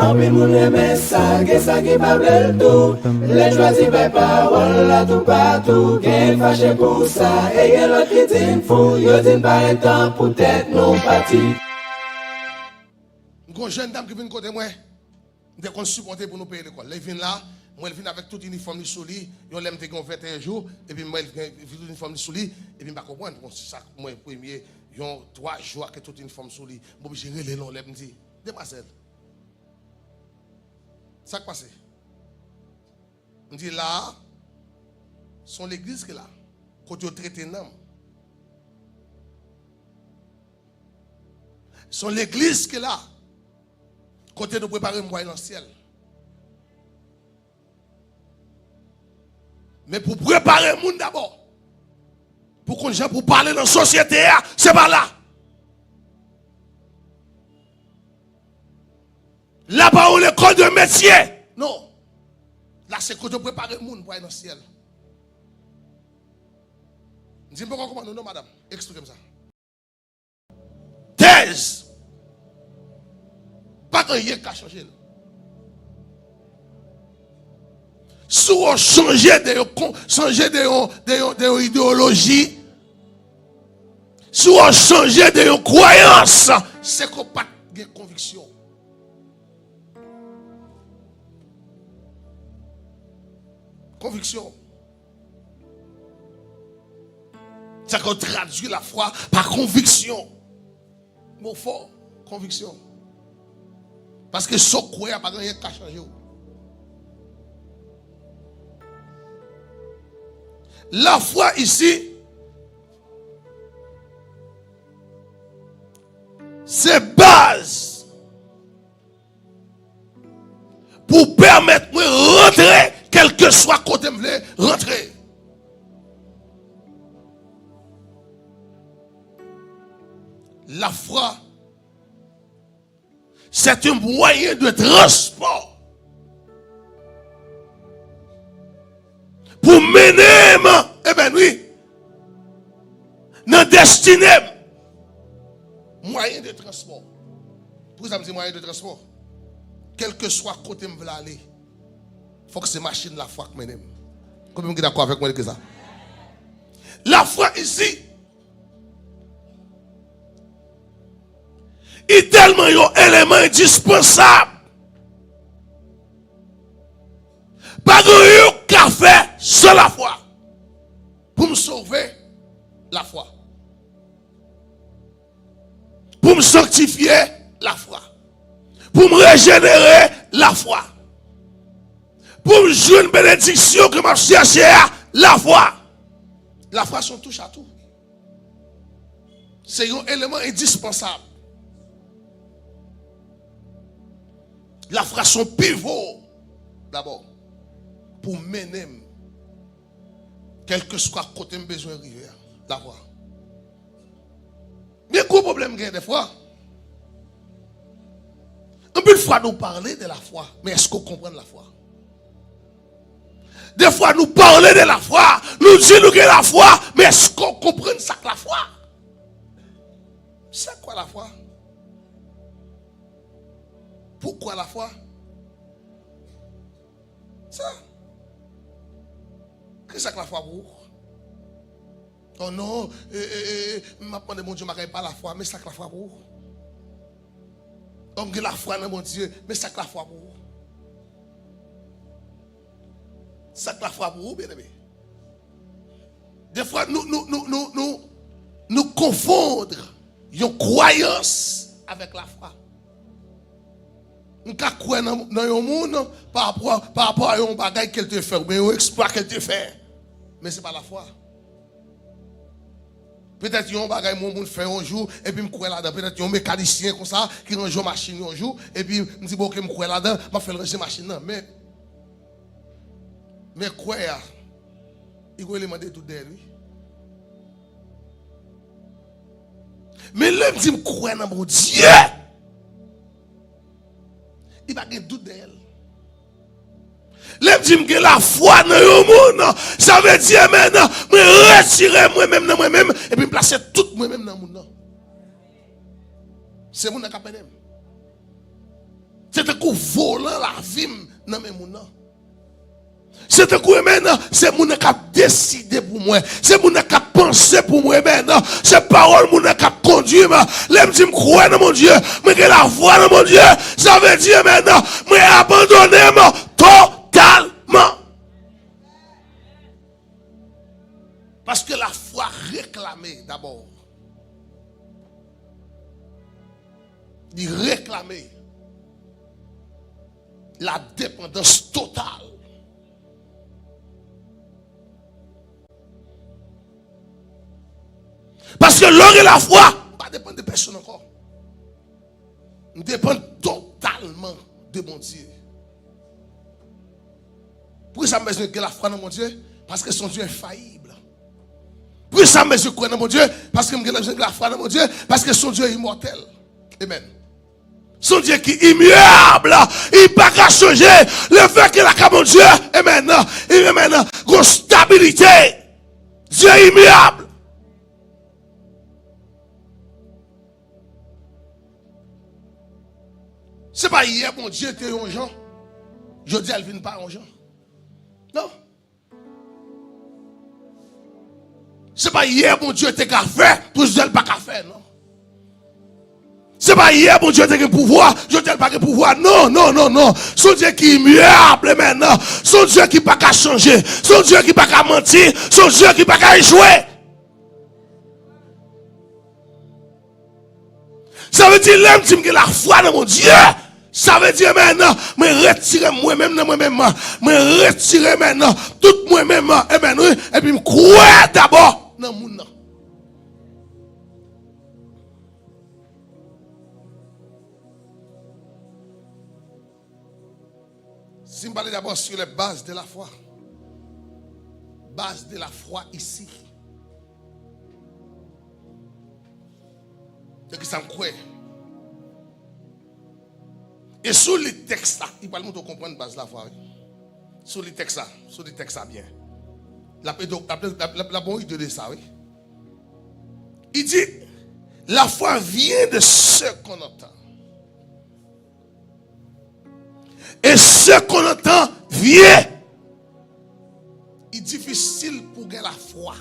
En pile moun reme ça, que ça qui pas bel tout. Les choisis par parole là tout partout. Qu'elle fâche pour ça, et y'en l'autre qui dit fou. Yo dit pas un temps pour tête non parti. Une jeune dame qui vient côté moi, dès qu'on supporter pour nous payer l'école. Elle vient là, moi elle vient avec tout uniforme sous lui, yo l'aime te 21 jours et puis moi elle vient tout uniforme sous lui et puis pas comprendre ça moi premier yon 3 jours que tout uniforme sous lui. Bon j'ai relé long l'aime dit demoiselle. Ça qui passe. On dit là sont l'église qui là côté traité nam. Sont l'église qui là côté de préparer moi dans le ciel. Mais pour préparer le monde d'abord, pour qu'on gens pour parler dans la société, c'est pas là. Là-bas où l'école de métier. Non. Là, c'est côté préparer le monde pour aller dans le ciel. Dis-moi comment non, madame. Expliquez-moi ça. Thèse. Pas quand il y a qu'à changer. Si on change de idéologie, si on change de croyance, c'est qu'on n'a pas de conviction. Conviction. C'est qu'on traduit la foi par conviction. Mot fort, conviction. Parce que ce qu'on n'a pas rien qu'à changer. La foi ici, c'est base pour permettre de rentrer, quel que soit côté me voulez rentrer. La foi, c'est un moyen de transport pour mener, eh bien oui, dans destinée, moyen de transport. Pour ça, me dit moyen de transport. Quel que soit côté me veut aller, il faut que c'est machine la foi qui mène. Combien vous êtes d'accord avec moi que ça? La foi ici, est tellement un élément indispensable. Pas de café sans la foi. Pour me sauver la foi. Pour me sanctifier la foi. Pour me régénérer la foi. Pour me jouer une bénédiction que m'a cherché la foi. La foi sont touche à tout. C'est un élément indispensable. La foi son pivot d'abord pour mener quel que soit côté besoin d'arriver la foi. Mais gros problème des fois. Un peu de fois nous parler de la foi, mais est-ce qu'on comprend la foi? Des fois nous parler de la foi, nous disons que la foi, mais est-ce qu'on comprend ça que la foi? C'est quoi la foi? Pourquoi la foi? Ça. Qu'est-ce que la foi pour? Oh non, je demande mon Dieu, je ne pas la foi, mais c'est que la foi pour? Donc la foi dans mon Dieu, mais c'est que la foi pour? C'est que la foi pour, bien aimé. Des fois, nous confondons une croyance avec la foi. Nous croyons dans un monde par rapport à un bagage qu'elle te fait, mais un exploit qu'elle te fait. Mais ce n'est pas la foi. Peut-être qu'il y a un bagage que mon fait un jour, et puis je crois là-dedans. Peut-être qu'il y a un mécanicien comme ça, qui range une machine un jour, et puis je me dis, bon, ok, je crois là-dedans, je fais ranger la machine. Mais quoi, il va demander tout d'elle, lui. Mais là, je me dis, je crois dans mon Dieu. Il va avoir doute d'elle. Les dit que la foi dans le monde, ça veut dire maintenant, me retirer moi-même dans moi-même et puis placer tout moi-même dans le monde. C'est mon qui C'est un coup volant la vie dans mes mounans. C'est un coup maintenant, c'est mon qui a décidé pour moi. C'est mon qui a pensé pour moi maintenant. C'est parole mon qui a conduit. L'aime dit me croire dans mon Dieu. Mais que la foi dans mon Dieu. Ça veut dire maintenant, moi abandonner totalement. Parce que la foi réclamait d'abord. Il réclamait la dépendance totale. Parce que l'or et la foi, pas dépendre de personne encore. Nous dépendons totalement de mon Dieu. Pourquoi ça me besoin de la foi dans mon Dieu? Parce que son Dieu est faillible. Pourquoi ça me besoin de croire dans mon Dieu? Parce que je besoin de la foi dans mon Dieu. Parce que son Dieu est immortel. Amen. Son Dieu qui est immuable. Il n'a pas qu'à changer. Le fait qu'il a qu'à mon Dieu. Amen. Il est maintenant une stabilité. Dieu est immuable. C'est pas hier, mon Dieu était un Jean. Je dis, elle ne vient pas un Jean. Non. C'est pas hier, mon Dieu était qu'à faire, pour je ne pas qu'à faire, non. C'est pas hier, mon Dieu était qu'à pouvoir, je ne dis pas qu'à pouvoir. Non, non, non, non. Son Dieu qui est immuable maintenant. Son Dieu qui n'est pas qu'à changer. Son Dieu qui n'est pas qu'à mentir. Son Dieu qui n'est pas qu'à échouer. Ça veut dire, l'homme dit que la foi dans mon Dieu. Ça veut dire maintenant, me retirer moi-même dans moi-même, me retirer maintenant tout moi-même, et puis me croire d'abord dans mon nom. Si je parle d'abord sur les bases de la foi, base de la foi ici, de qui ça me croit. Et sur les textes là, il va nous comprendre base de la foi. Sur les textes là, bien. La bonne idée de ça, oui. Il dit, la foi vient de ce qu'on entend. Et ce qu'on entend vient. Il est difficile pour gagner la foi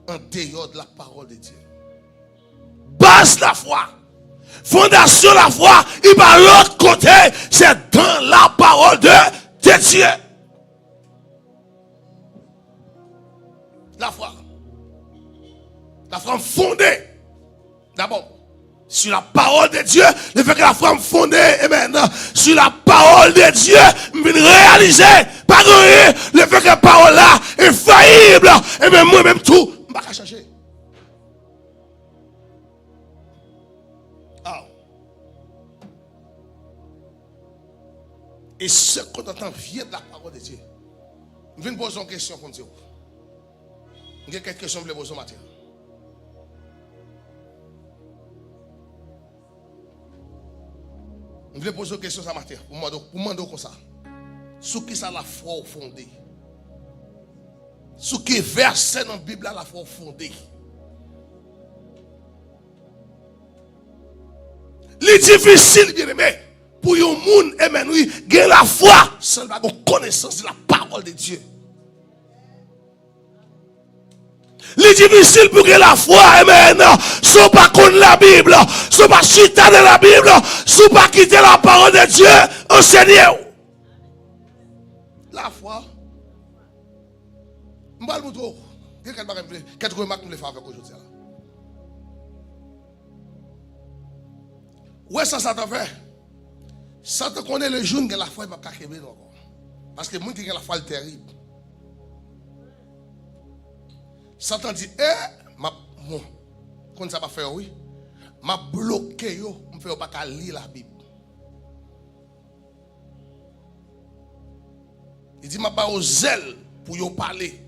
en dehors de la parole de Dieu. Base de la foi. Fondation de la foi, il va l'autre côté, c'est dans la parole de Dieu. La foi fondée d'abord sur la parole de Dieu. Le fait que la foi fondée, et maintenant sur la parole de Dieu, je vais réaliser, pas rien, le fait que la parole là est faillible, et même moi-même tout, je ne vais pas changer. Et ce qu'on entend vient de la parole de Dieu. Je viens de poser une question pour Dieu. Il y a quelques questions que je vais poser matin. Je vais poser une question ce matin. Pour demander comme ça. Sous qui ça la foi fondée? Sous qui verset dans la Bible la foi fondée? C'est difficile, bien aimé. Pour un monde, amen, oui, gagner la foi, seulement une connaissance de la parole de Dieu. C'est difficile pour gagner la foi, amen, sans pas connaître la Bible, sans pas chuter dans la Bible, sans pas quitter la parole de Dieu, enseignez-vous. La foi, je vais vous dire, quelques remarques que je vais faire avec aujourd'hui. Où est-ce que ça t'a fait? Ça te connaît le jour que la foi, il ne va pas quérir encore. Parce que le monde qui a la foi est terrible. Satan dit, bon, quand ça va faire, oui, m'a bloqué, je ne fais pas lire la Bible. Il dit, m'a pas au zèle pour y parler.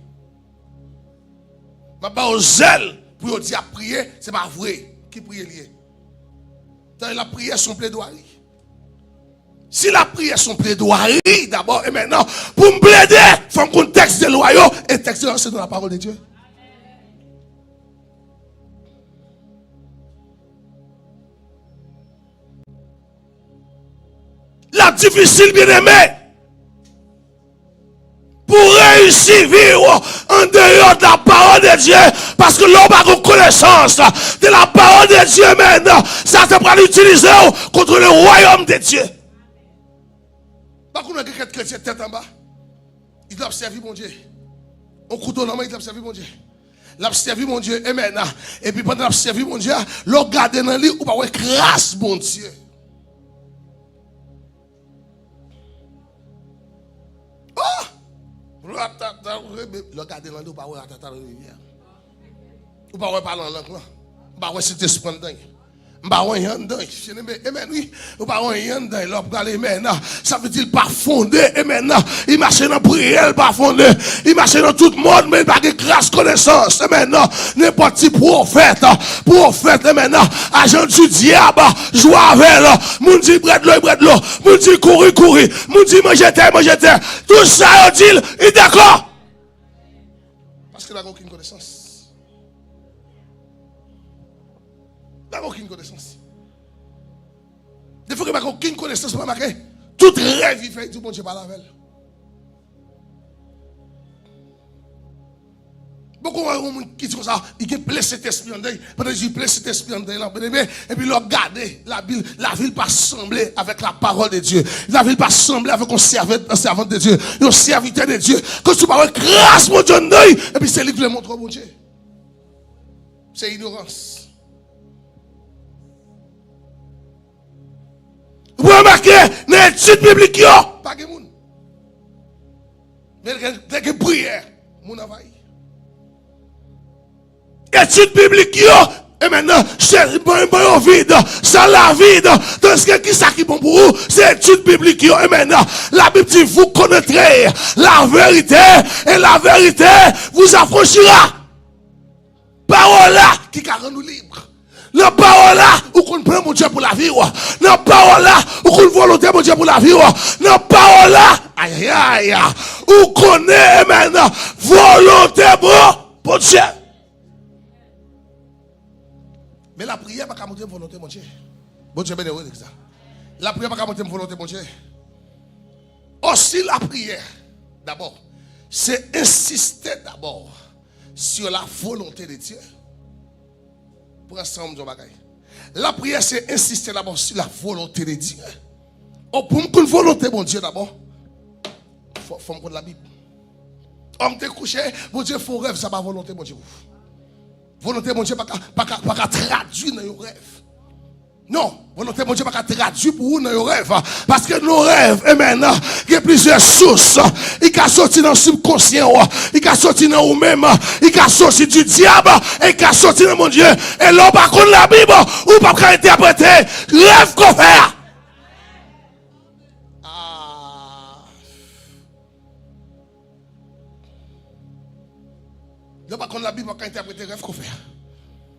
M'a pas au zèle pour y dire à prier, c'est pas vrai. Qui prie lié? La prière, son plaidoirie. Si la prière son plaidoirie d'abord et maintenant, pour me plaider, il faut qu'on texte de loyaux et texte de c'est dans la parole de Dieu. difficile, bien aimé. Pour réussir vivre en dehors de la parole de Dieu, parce que l'homme a une connaissance de la parole de Dieu maintenant, ça te prend l'utiliser contre le royaume de Dieu. Par contre, quelqu'un chrétien tête en bas, il doit observer mon Dieu. On couteau dans la main, il doit observer mon Dieu. L'observer mon Dieu, amen. Et puis pendant l'observer mon Dieu, le regarder dans lui, ou pas grâce mon Dieu. Oh! Le regarder dans lui, ou pas attendre la rivière. Ou pas parler en langue. Ou pas citer ce point dedans. Bah ouais, ça veut dire pas fondé, amen. Il marche dans prière, pas fondé. Il marche dans tout le monde, mais pas de grâce connaissance, amen. N'importe qui prophète, amen. Agent du diable, joie avec, moun dit brède l'eau, moun dit courir, moun dit manger terre. Tout ça, on dit, il est d'accord. Parce qu'il n'a aucune connaissance. Il n'a aucune connaissance. Des fois qu'il n'a aucune connaissance, pour marquer. Tout rêve, il fait du bon Dieu par la veille. Beaucoup de gens qui disent ça, il a placé cet esprit en deuil. Pendant que j'ai placé cet esprit en deuil, et puis il a regardé la ville pas semblée avec la parole de Dieu. La ville pas semblée avec un servant de Dieu, un serviteur de Dieu. Quand tu parles grâce, mon Dieu, en deuil, et puis c'est lui qui le montre au bon Dieu. C'est ignorance. Vous remarquez, dans l'étude biblique, pas de monde. Mais dès que prière, mon envahit. Étude biblique, et maintenant, c'est bon vide, c'est la vide. Tandis que qui ça qui bon pour vous, c'est étude biblique, et maintenant, la Bible dit, vous connaîtrez la vérité, et la vérité vous affranchira. Parole là qui rend nous libres. La parole là, où qu'on prend mon Dieu pour la vie. La parole là, où qu'on volonté mon Dieu pour la vie. La parole là, aïe aïe, où qu'on est maintenant volonté pour Dieu. Mais la prière pas qu'à monter volonté mon Dieu. Bon Dieu béni ça. La prière pas qu'à monter volonté mon Dieu. Aussi la prière, d'abord, c'est insister d'abord sur la volonté de Dieu. Pour ensemble, la prière, c'est insister d'abord sur la volonté de Dieu. Oh, pour une volonté, mon Dieu, d'abord, il faut me prendre la Bible. On te couché, mon Dieu, il faut rêve, ça va volonté, mon Dieu. Volonté, mon Dieu, pas qu'à traduire dans nos rêves. Non, volonté, mon Dieu, pas qu'à traduire pour vous dans nos rêves. Parce que nos rêves, et maintenant, il y a plusieurs sources. Il y a sorti dans le subconscient, il y a sorti dans vous-même, il y a sorti du diable, et il y a sorti dans mon Dieu. Et là, par contre, la Bible, ou pas qu'à interpréter, rêve qu'on fait. Là, par contre, la Bible, pas qu'à interpréter, rêve qu'on fait.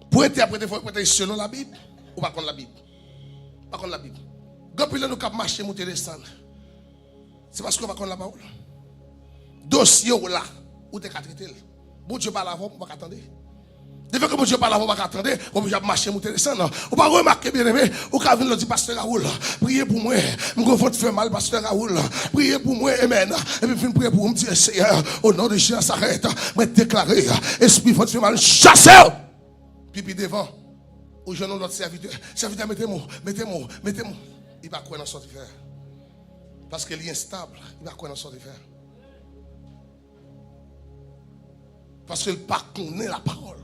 Pour interpréter, il faut interpréter selon la Bible, ou pas contre la Bible. Pas contre la Bible. Quand nous avons marché, nous descendre. C'est parce qu'on va contre la parole. Dossier là, où tu es traité. Bon Dieu parle avant, on va attendre. Depuis que bon Dieu parle avant, on va attendre. On va marcher, nous descendre. On va remarquer, bien aimé, on va venir dire, Pasteur Raoul, priez pour moi. Je vais faire mal, Pasteur Raoul. Priez pour moi, amen. Et puis, je prier pour moi, dire, Seigneur, au nom de Jésus, s'arrête. Je vais déclarer, esprit, faut te faire mal, chassez-le. Puis devant. Ou je notre serviteur. Serviteur, mettez-moi. Il va quoi dans son faire. Parce qu'il est instable. Il va quoi dans son faire. Parce qu'il ne connaît pas la parole.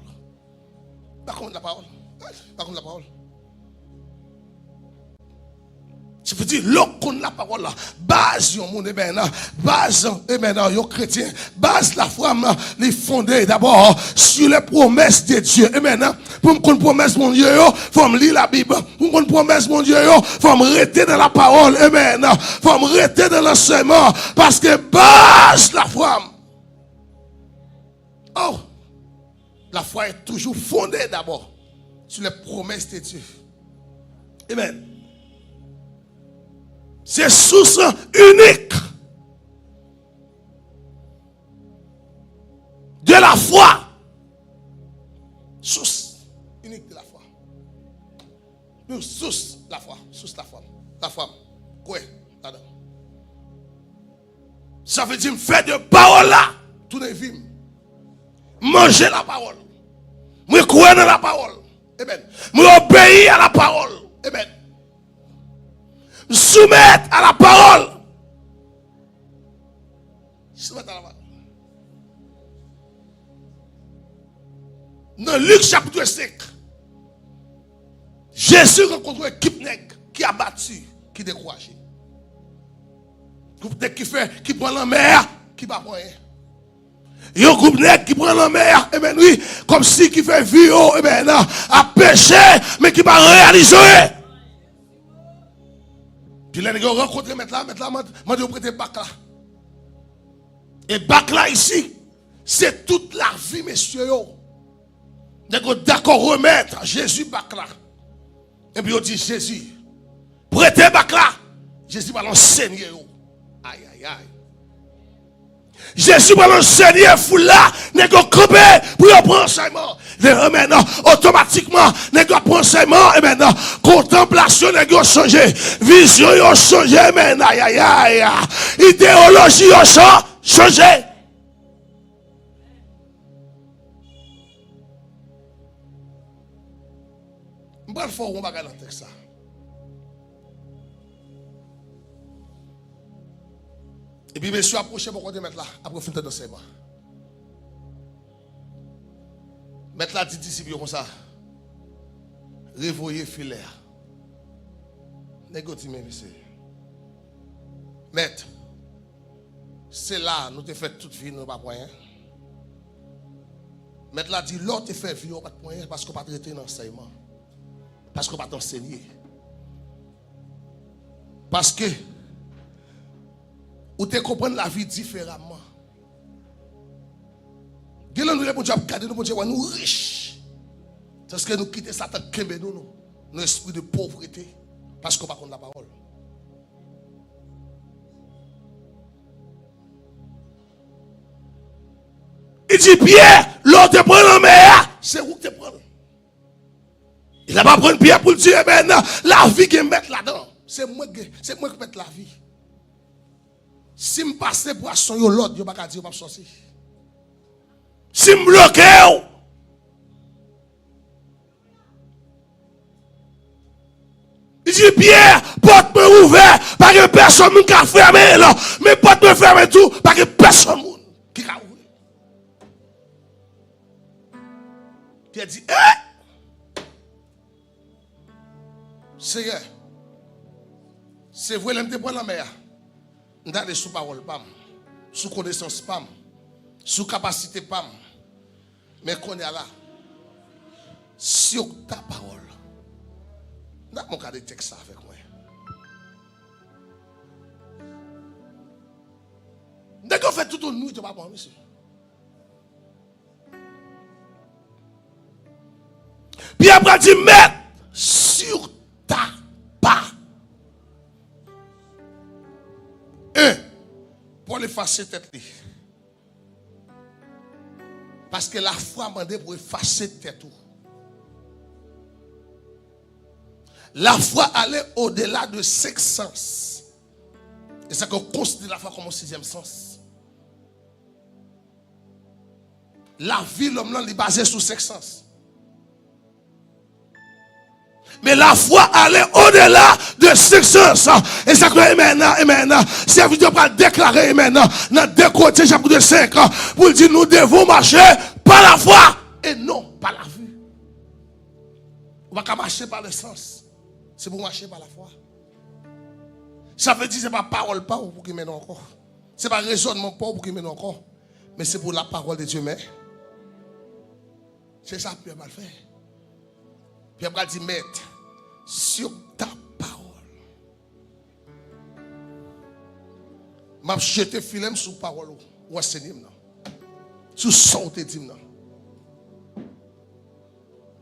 Pas contre la parole. Pas contre la parole. Je veux dire, l'on la parole là, base yon monde base yon chrétien, base la foi les fondée d'abord sur les promesses de Dieu. Et maintenant, pour me connaître promesse mon Dieu, faut me lire la Bible. Pour me connaître promesse mon Dieu, faut me rester dans la parole. Et maintenant, faut me rester dans l'enseignement parce que base la foi. Oh, la foi est toujours fondée d'abord sur les promesses de Dieu. Amen. C'est source unique de la foi. Source unique de la foi. Nous, source la foi. Source la foi. La foi. Quoi? Là-dedans. Ça veut dire faire de parole là, tout les vie. Manger la parole. Moi croire dans la parole. Amen. Moi obéir à la parole. Amen. Soumettre à la parole. Soumettre à la parole. Dans Luc chapitre 5, Jésus rencontre une équipe nègre qui a battu, qui découragé. Groupe nègre qui prend la mer, qui bat rien. Il y a un groupe nègre qui prend la mer, et bien oui, comme si qui fait vie, et bien non, à pécher, mais qui va réaliser. Puis les nègres rencontrent mettre là, m'a dit prêter bac là. Et bac là ici, c'est toute la vie, messieurs. D'accord remettre Jésus bac là. Et puis on dit Jésus, prêtez bac là. Jésus va l'enseigner. Aïe, aïe, aïe. Jésus va l'enseigner fou là. N'est-ce pas pour prendre enseignement. Maintenant, automatiquement, n'est-ce pas prendre enseignement. Et maintenant, contemplation n'est pas changé. Vision a changé. Aïe, aïe, aïe. Idéologie a changé. Je vais faire un bagage dans le texte. Et puis, monsieur approché pour qu'on te mette là, après fin de d'enseignement. Mettre là, dit disciples comme ça. Révoyer filaire. Négocier, monsieur. Maître, c'est là, nous te fait toute vie, nous pas point. Maître là, dit, l'autre te fait vie, nous pas point, parce qu'on pas traité l'enseignement. Parce qu'on va t'enseigner. Parce que ou te comprendre la vie différemment. Nous nous nous riches. Parce que nous quittons Satan nous esprit de pauvreté. Parce qu'on va contre la parole. Il dit Pierre, l'autre te prend la mer, c'est où que te prend. Il n'a pas pris Pierre pour le dire, mais non, la vie qui me met là-dedans. C'est moi qui mets la vie. Si je passe poisson, l'autre, je ne vais pas dire que je sortir. Si je bloque, il dit Pierre, porte me ouverte, pas que personne ne peut fermer là. Mais porte me fermer tout, pas que personne qui peut ouvrir. Pierre dit, Seigneur, c'est vrai, je prends la mer. Je suis sous parole, sous connaissance, sous capacité, mais qu'on est là, sur ta parole. Je vais regarder le texte avec moi. Dès qu'on fait tout au nuit, tu vas pas monsieur. Puis après, tu mets sur ta part. Pour effacer tête. Parce que la foi m'a demandé pour effacer tête. La foi allait au-delà de 5 sens. Et c'est qu'on considère la foi comme un 6e sens. La vie, l'homme, est basée sur 5 sens. Mais la foi allait au-delà de 5 sens. Et ça que maintenant, serviteur va déclarer maintenant, dans 2 Corinthiens chapitre 5, pour dire nous devons marcher par la foi et non par la vue. On ne va pas marcher par le sens. C'est pour marcher par la foi. Ça veut dire que ce n'est pas parole pas pour qu'il mène encore. Ce n'est pas raisonnement pas pour qu'il mène encore. Mais c'est pour la parole de Dieu. Mais c'est ça que Pierre va le faire. Pierre va dire mettre sur ta parole. Je jeté filet sur parole ou enseigner sur son te dit non.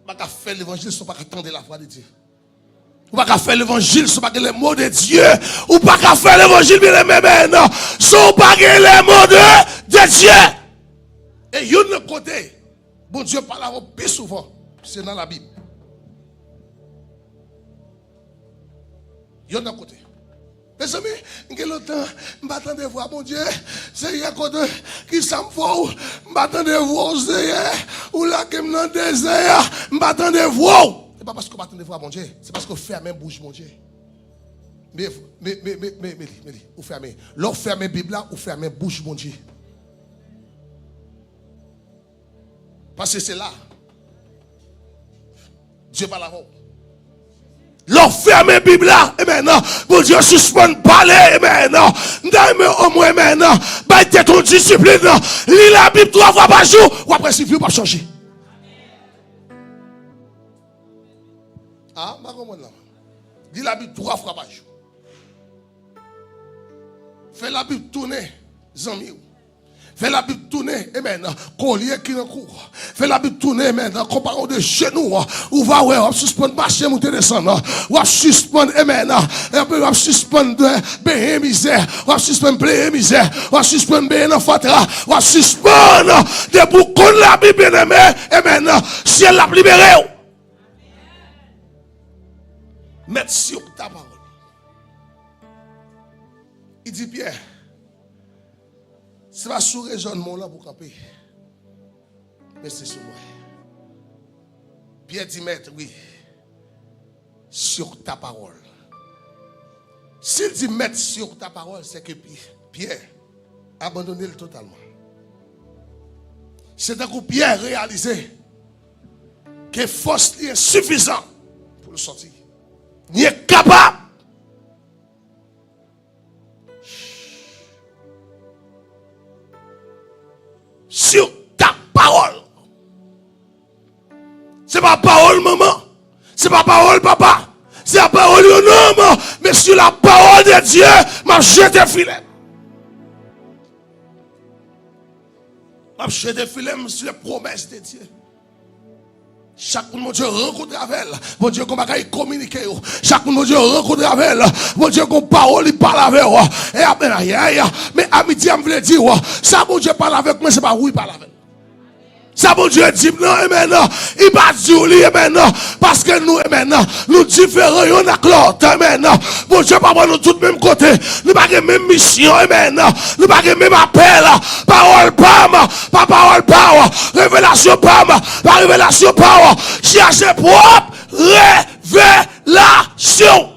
Pas faire l'évangile sans pas attendre la voix de Dieu. Ou pas faire l'évangile sans pas les mots de Dieu. Ou pas faire l'évangile bien même non sans pas les mots de Dieu. Et yon côté, bon Dieu parle plus souvent, c'est dans la Bible. Yon côté. Mes amis, il y a longtemps, je m'attendais à voir mon Dieu. Seigneur, qui s'en fout. Je m'attendais à voir Seigneur. Ou là, qui me désert. Je m'attendais à voir. Ce n'est pas parce qu'on m'attendait à voir mon Dieu. C'est parce qu'on ferme bouche, mon Dieu. Mais, vous fermez. L'on ferme la Bible là, ou ferme bouche, mon Dieu. Parce que c'est là. Dieu parle avant. L'on ferme la Bible là, et maintenant, mon Dieu suspend parler, et maintenant, au moins maintenant, bah, t'es ton discipline, lis la Bible 3 fois par jour, ou après, si vous pas changer. Ah, ma comprendre là. Lis la Bible 3 fois par jour. Fais la Bible tourner, zami. Fais la Bible tourner, et maintenant, collier qui en court. Fais la Bible tourner, maintenant, comparons de genoux. Ou va, ouais, on suspend marcher, monter, descendre. Ou suspend, et maintenant, on suspend de misère. On suspend de misère. On suspend de fatra. On suspend de boucons de la Bible, et maintenant, si elle l'a libéré. Mettre sur ta parole. Il dit, Pierre, c'est pas sous raisonnement là pour camper. Mais c'est sur moi. Pierre dit, maître, oui, sur ta parole. S'il dit mettre sur ta parole, c'est que Pierre abandonne totalement. C'est un coup Pierre réalisé que force est suffisante pour le sortir. Il est capable. Sur ta parole. C'est pas parole maman. C'est pas parole papa. C'est la parole de homme. Mais sur la parole de Dieu, m'a jeté filet. M'a jeté filet sur les promesses de Dieu. Chaque monde, mon Dieu, rencontre avec elle. Mon Dieu, qu'on va communiquer. Chaque monde, mon Dieu, rencontre avec elle. Mon Dieu, qu'on parole, il parle avec elle. Et après, mais à midi, je voulais dire, ça, mon Dieu, parle avec moi, c'est pas où il parle avec. Ça, mon Dieu, dit non, et maintenant, il va dire, et maintenant, parce que nous, et maintenant, nous différents, on a l'autre, et maintenant, mon Dieu, pas nous tous même côté, nous pas la même mission, et maintenant, nous pas le même appel, parole, pas parole, révélation, pas révélation, chercher propre, révélation.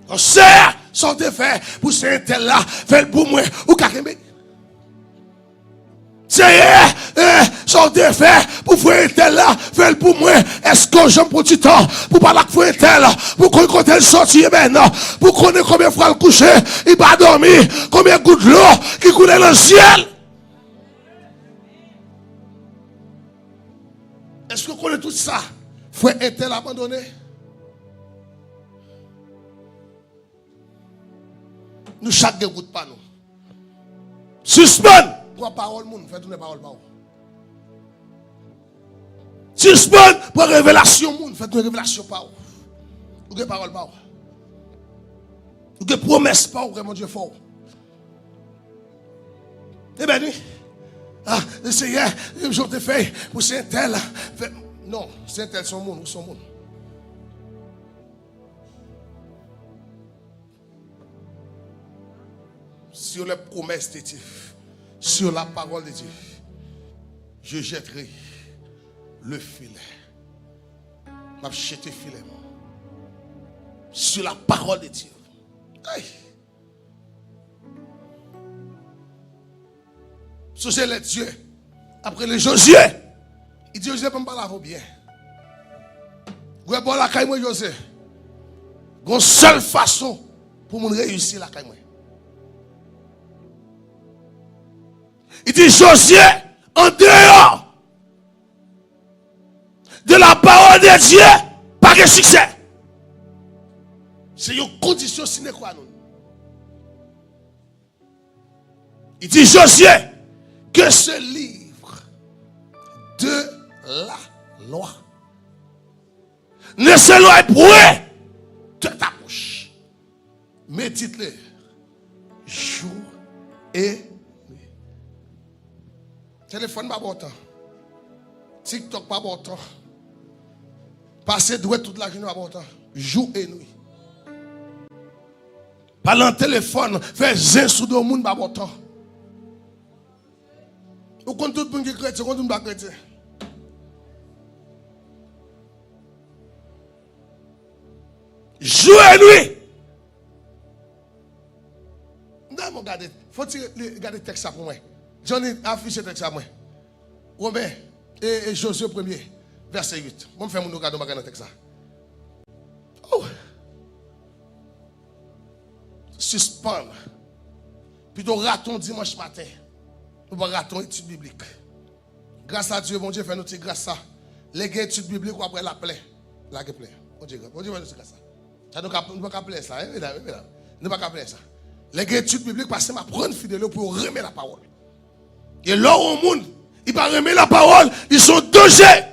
On sert, sont faits pour ce tel là, fait pour moi, ou carrément. C'est sont faits pour faire tel là, fait pour moi. Est-ce que j'aime pour du temps, pour pas la faire tel, pour qu'on compte sortir maintenant, pour qu'on ait combien de fois le coucher, il va dormir, combien de gouttes d'eau qui coule dans le ciel. Est-ce que vous connaissez tout ça? Frère est-elle abandonné? Nous chaque goutte pas nous. Suspend. Pour parole moun, fait tourner parole pas. Suspend pour révélation moun, fait tourner révélation pas. Ou que parole pas. Ou que promesse pas ou que mon Dieu fort. Eh ben oui. Ah, le Seigneur, je te fais pour c'est tel. Non, c'est tel son monde ou son monde. Sur les promesses de Dieu, sur la parole de Dieu, je jetterai le filet. Je vais jeter le filet. Sur la parole de Dieu. Hey. C'est les dieux. Après les Josué, il dit Josué, je ne peux pas la bien. Vous avez la caille, moi, Josué. Une seule façon pour me réussir la caille. Il dit Josué, en dehors de la parole de Dieu, pas de succès. C'est une condition sine qua non. Il dit Josué, que ce livre de la loi ne s'éloigne point de ta bouche. Médite-le jour et nuit. Téléphone pas bon temps. TikTok pas bon temps. Passer doit toute la journée à bon temps. Jour et nuit. Parler en téléphone, faire zin sous le monde à bon temps. Ou quand tout le monde est chrétien, quand tout le monde est chrétien. Jour et nuit. Non, regardez. Faut-il regarder le texte pour moi. J'en ai affiché le texte à moi. Romain et Josué 1er, verset 8. Moi, je vais vous regarder dans le texte. Oh. Suspendre. Plutôt raton dimanche matin. Nous allons raton étude biblique. Grâce à Dieu, bon Dieu, fait nous grâce à ça. Les gars études bibliques, ou après la plaie. La plaie. Bon Dieu, fait nous grâce à ça. Ça nous ne pas appeler ça. Nous ne pas appeler ça. Les gars études bibliques, parce que ma prendre fidèle pour remettre la parole. Et là, au monde, ils ne pas remettre la parole, ils sont danger.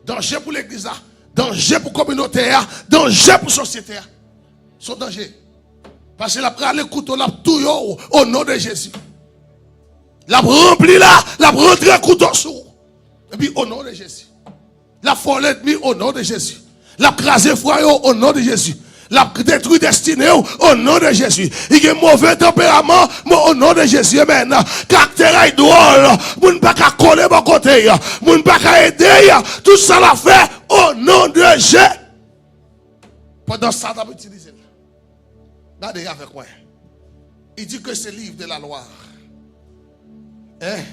Danger pour l'église, danger pour la communauté, danger pour la société. Ils sont danger. Parce que la prend le couteau, la tout au nom de Jésus. La rempli là, la rentré un couteau sur. Et puis au nom de Jésus. La folle l'ennemi au nom de Jésus. La crasé foyer au nom de Jésus. La détruit destinée au nom de Jésus. Il y a un mauvais tempérament au nom de Jésus. Amen. Caractère est drôle. Moun pas qu'à coller mon côté. Moun pas qu'à aider. Tout ça l'a fait au nom de Jésus. Pendant ça, tu as utilisé. Regardez avec moi. Il dit que c'est le livre de la loi. Hein?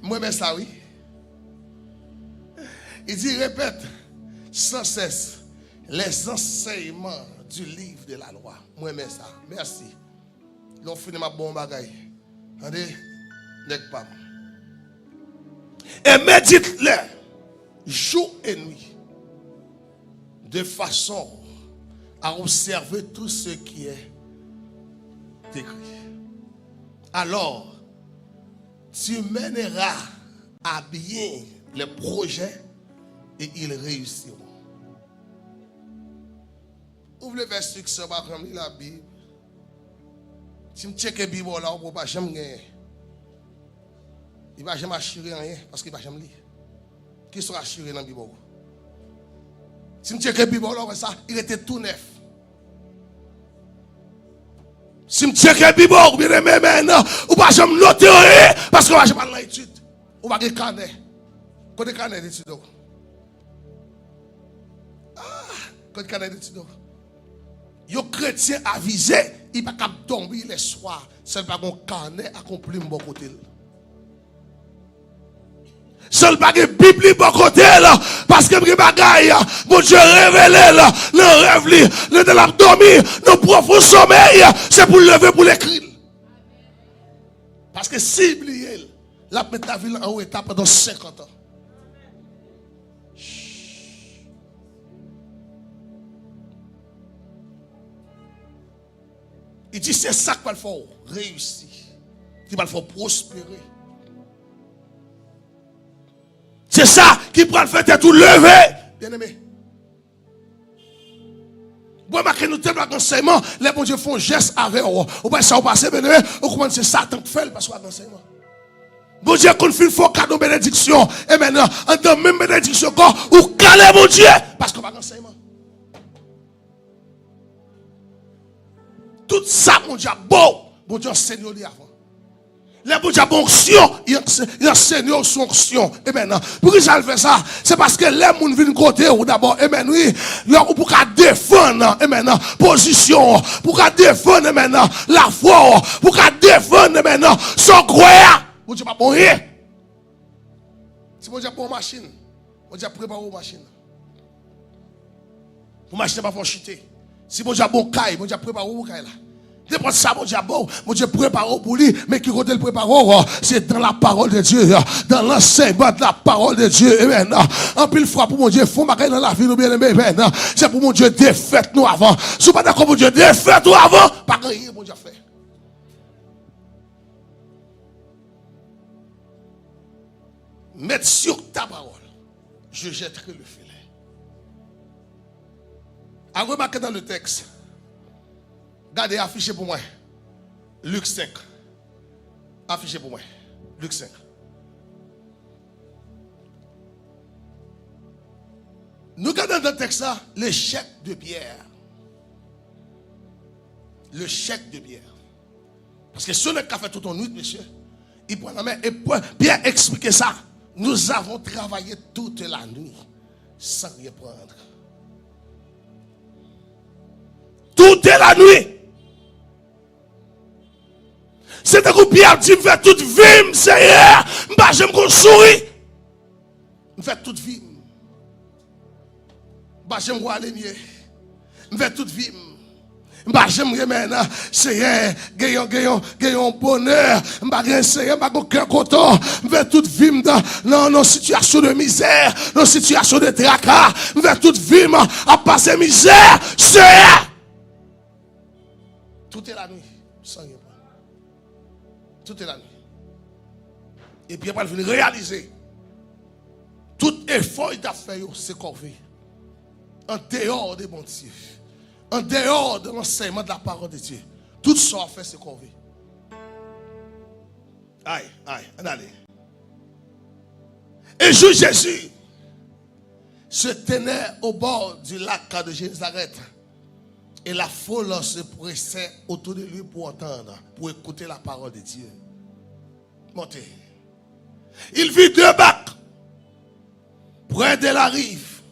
Moi, mais ça, oui. Il dit, répète sans cesse les enseignements du livre de la loi. Moi, mais ça. Merci. L'on finit ma bonne bagaille. Attendez, n'est pas. Et médite-les jour et nuit de façon à observer tout ce qui est écrit. Alors, tu mèneras à bien les projets et ils réussiront. Ouvre le verset qui va ramener la Bible. Si je check la Bible là, on ne peut pas jamais gagner. Il ne va jamais assurer rien parce qu'il ne va jamais lire. Qui sera assuré dans la Bible? Si je check la Bible là, ça, il était tout neuf. Si je check la Bible, ou bien maintenant, ou pas jamais noter rien parce qu'on va jamais faire l'étude. Ou pas de carnet. Côté carnet d'étude. Côté carnet d'étude. Yo chrétien avisé, il va pas tomber les soirs, seul pas un carnet accompli mon côté. Seul pas de Bible bon côté là, parce que mes bagaille, mon Dieu révélé là, le rêve le de l'abdomen, nos profond sommeil, c'est pour lever pour l'écrire. Parce que si oublié, la mettre ta vie en haut état pendant 50 ans. Il dit c'est ça qu'il va faire réussir. Il va faire prospérer. C'est ça qui va le faire tout lever. Bien aimé. Bon, ma nous tellement d'enseignement, les bons dieux font geste avec vous. Ou pas ça, ou passer, bien aimé. Ou comment c'est Satan qui fait parce qu'on a l'enseignement. Bon Dieu, qu'on fait faux cadeau bénédiction. Et maintenant, en tant même bénédiction, ou calez mon Dieu parce qu'on a l'enseignement. Tout ça, mon Dieu, bon Dieu, enseigne avant. Les bon Dieu, bon onction, il enseigne son onction. Et maintenant, pourquoi ça fait ça? C'est parce que les gens viennent côté ou d'abord, et maintenant, oui, pour qu'à défendre, et maintenant, position, pour qu'à défendre, maintenant, la foi, pour qu'à défendre, maintenant, son croyant. Bon Dieu, pas bon rien. Si bon Dieu, pour machine, bon Dieu, prépare une machine. Pour machine, pas pour chuter. Si bon Dieu a bon caille, bon Dieu prépare où caille là. N'importe ça, bon Dieu prépare pour lui, mais qui côté le prépare, c'est dans la parole de Dieu, dans l'enseignement de la parole de Dieu. Amen. En pile fois pour mon Dieu, faut marquer dans la vie, nous bien aimé. C'est pour mon Dieu défaite nous avant. Si pas d'accord, mon Dieu défaite nous avant, pas rien, mon Dieu fait. Mettre sur ta parole, je jetterai le filet. À remarquer dans le texte, regardez, affiché pour moi. Luc 5. Affiché pour moi. Luc 5. Nous regardons dans le texte ça, l'échec de Pierre. Le chèque de Pierre. Parce que si on a fait toute une nuit, monsieur, il prend la main et Pierre explique ça. Nous avons travaillé toute la nuit sans rien prendre. Toute la nuit. C'est un coup Pierre dit, me fait toute vie, Seigneur. Je me souris. Me fait toute vie. Je me aller mieux. Me fait toute vie. J'aimerais maintenant, Seigneur, gagnons bonheur, Seigneur, aucun content, vers toute vie dans nos situations de misère, nos situations de tracas, vers toute vie à passer misère, Seigneur. Tout est la nuit, sans rien. Tout est la nuit. Et puis, il va venir réaliser. Tout effort qu'il a fait, c'est corvée. En dehors des bons Dieu. En dehors de l'enseignement de la parole de Dieu. Tout ça a fait, c'est corvée. Aïe, allez. Et Jésus se tenait au bord du lac de Génézareth. Et la foule se pressait autour de lui pour entendre, pour écouter la parole de Dieu. Montez. Il vit 2 barques près de la rive.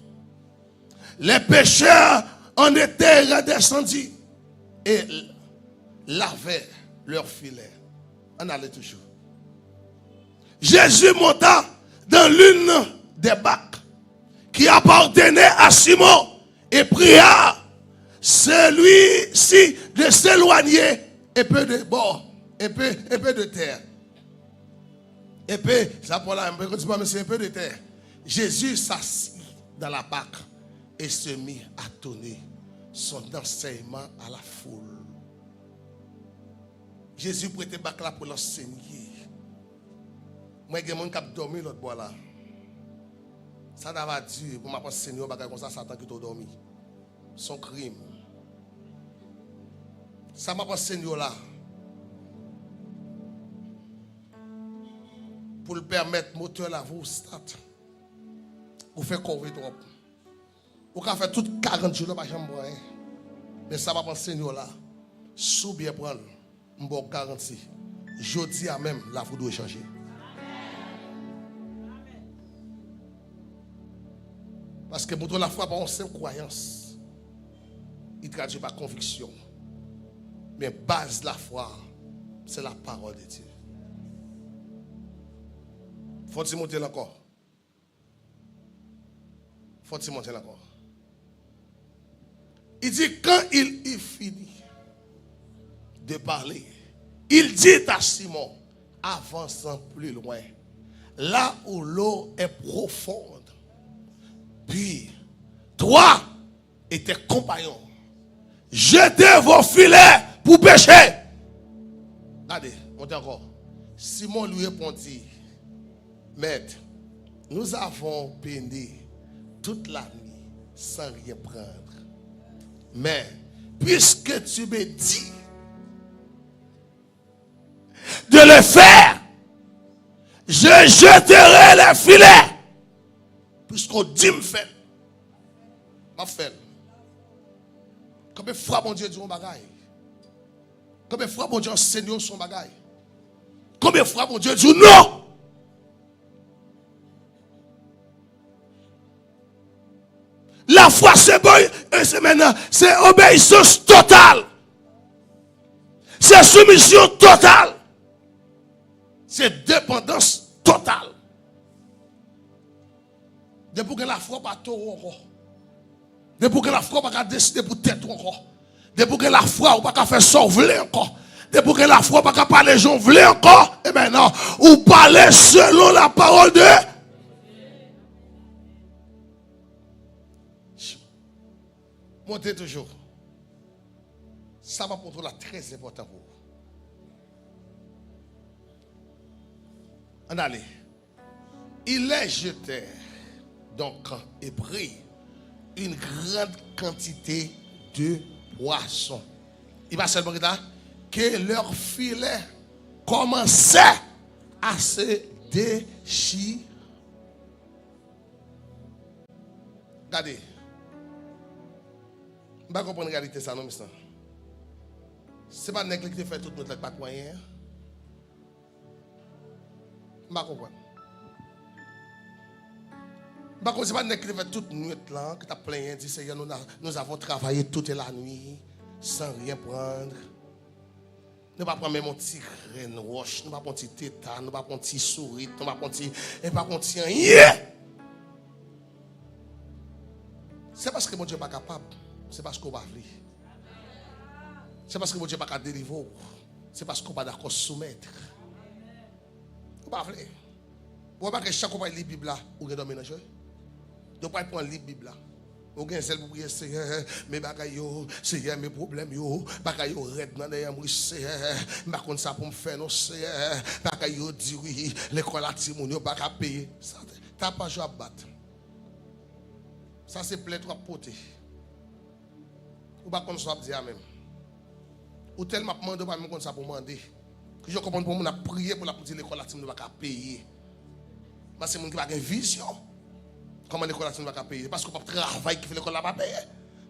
Les pêcheurs en étaient redescendus et lavaient leurs filets. On allait toujours. Jésus monta dans l'une des barques qui appartenait à Simon et pria celui-ci de s'éloigner un peu de bord, un peu de terre. Un peu, ça pour là, un peu de terre. Jésus s'assit dans la barque et se mit à donner son enseignement à la foule. Jésus prêtait bac là pour l'enseigner. Moi, il y a des gens qui ont dormi l'autre bois là. Ça n'a pas dû pour m'enseigner comme ça, Satan qui t'a dormi. Son crime. Ça m'a enseigné là. Pour le permettre, moteur la vous start. Vous faites courir trop. Vous pouvez faire toutes 40 jours, pas jamais boire. Mais ça va enseigner là. Sous bien prendre, je vous garantis. Jeudi à même, la vous doit changer. Parce que pour la foi, on sait croyance. Il traduit par conviction. Mais base de la foi, c'est la parole de Dieu. Faut-il monter encore? Faut-il monter encore? Il dit, quand il est fini de parler, il dit à Simon, avançant plus loin, là où l'eau est profonde, puis toi et tes compagnons, jetez vos filets pour pêcher. Regardez, montez encore. Simon lui répondit, Maître, nous avons peiné toute la nuit sans rien prendre. Mais, puisque tu me dis de le faire, je jeterai les filets. Puisqu'on dit me fait. Ma fait. Combien de fois mon Dieu dit mon bagaille? Combien de fois mon Dieu enseigne son bagaille? Combien de fois mon Dieu dit non? La foi, c'est bon, et c'est maintenant, c'est obéissance totale. C'est soumission totale. C'est dépendance totale. Depuis que la foi pas tout encore. Depuis que la foi pas décider pour tête encore. Depuis que la foi pas faire sauver encore. Depuis que la foi pas parler les gens veulent encore. Et maintenant, ou parler selon la parole de montez toujours. Ça va pour toi là très important pour vous. On allait. Il les jeté donc et prit une grande quantité de poissons. Il va seulement dire que leur filet commençait à se déchirer. Regardez. Je ne comprends pas la réalité ça, non, monsieur. Ce n'est pas nègre qui fait tout notre pas de moyen. Je ne comprends pas. Je ne comprends pas nègre qui fait toute nuit là, qui t'a plaint, dit Seigneur, nous avons travaillé toute la nuit sans rien prendre. Nous ne pas prendre même un petit grain roche, nous ne pas prendre un petit tétane, nous ne pas prendre un petit souris, nous ne pas prendre un petit rien. C'est parce que mon Dieu n'est pas capable. C'est parce qu'on va vivre. C'est parce que mon Dieu n'est pas capable de délivrer. C'est parce qu'on n'est pas d'accord soumettre. On va vivre. Vous voyez que chaque fois que vous lisez la Bible, vous avez dormi dans le jeu. Vous ne pouvez pas prendre la Bible. Vous avez celle pour prier, Seigneur, mes bagailles, Seigneur, mes problèmes, bagailles, red dans les moi, Seigneur, je ne sais pas pour me faire, non, Seigneur, bagailles, dit oui, l'école à Timon, vous ne pouvez pas payer. Ça, tu n'as pas joué à battre. Ça, c'est plein de potes. Ou pas qu'on soit dire même. Ou tellement demandé pas même comme ça pour demander. Que je comprends pour mon prier pour la petite l'école latine ne va pas payer. Parce que c'est mon qui a une vision. Comment l'école latine ne va pas payer? Parce qu'on pas travail qui fait l'école là pas payer.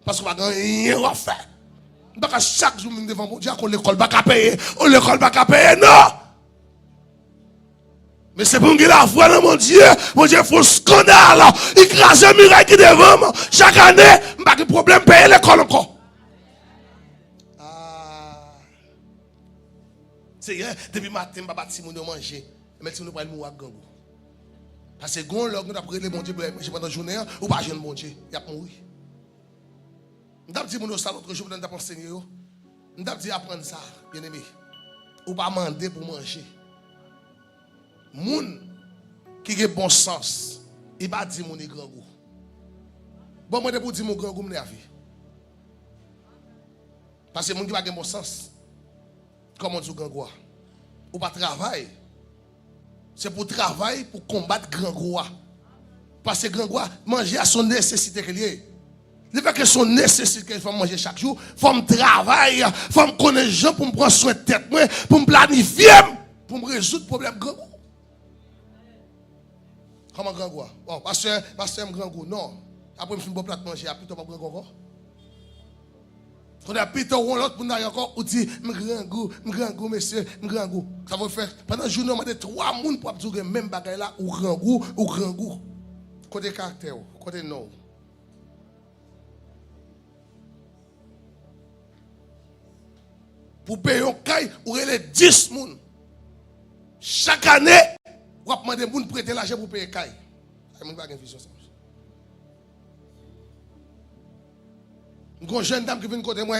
Parce qu'on va rien refaire. Donc chaque jour devant mon Dieu qu'on l'école va pas payer, ou l'école va pas payer non. Mais c'est pour qu'il la foi dans mon Dieu faut scandale, écraser un miracle qui devant moi. Chaque année, pas de problème payer l'école encore. Seigneur, depuis matin, je ne vais pas manger. Mais si nous prenons mourir à gangou. Parce que quand nous avons pris le bon Dieu pendant la journée, ou pas jeune bon Dieu, il a mouru. Nous avons dit mon salle l'autre jour, nous avons enseigné. Nous avons dit apprendre ça, bien aimé. Ou pas demander pour manger. Moun qui a bon sens, il va dire mon grand goût. Bon, moi, pour dire mon grand goût, je vie. Parce que moun qui a bon sens. Comment tu grand roi? Ou pas travail. C'est pour travailler, pour combattre grand roi. Parce que grand roi, manger à son nécessité qu'il y a. Il fait que son nécessité qu'il faut manger chaque jour. Il faut me travailler, il faut me connaître les gens pour me prendre soin de tête, pour me planifier, pour me résoudre le problème grand roi. Comment grand roi? Bon, pasteur, grand roi. Non. Après, je me suis dit, plat manger, après, tu vas grand roi. Quand on a pité l'autre pour nous encore, on dit, grand goût, monsieur, grand goût. Ça va faire, pendant le jour, on a des 3 personnes pour dire même bagaille là, ou grand goût. Côté caractère, côté non. Pour payer un caille, ou les 10 personnes. Chaque année, on va demander aux gens de prêter l'argent pour payer caille. Ça ne pas une vision ça. Une jeune dame qui vient de côté moi,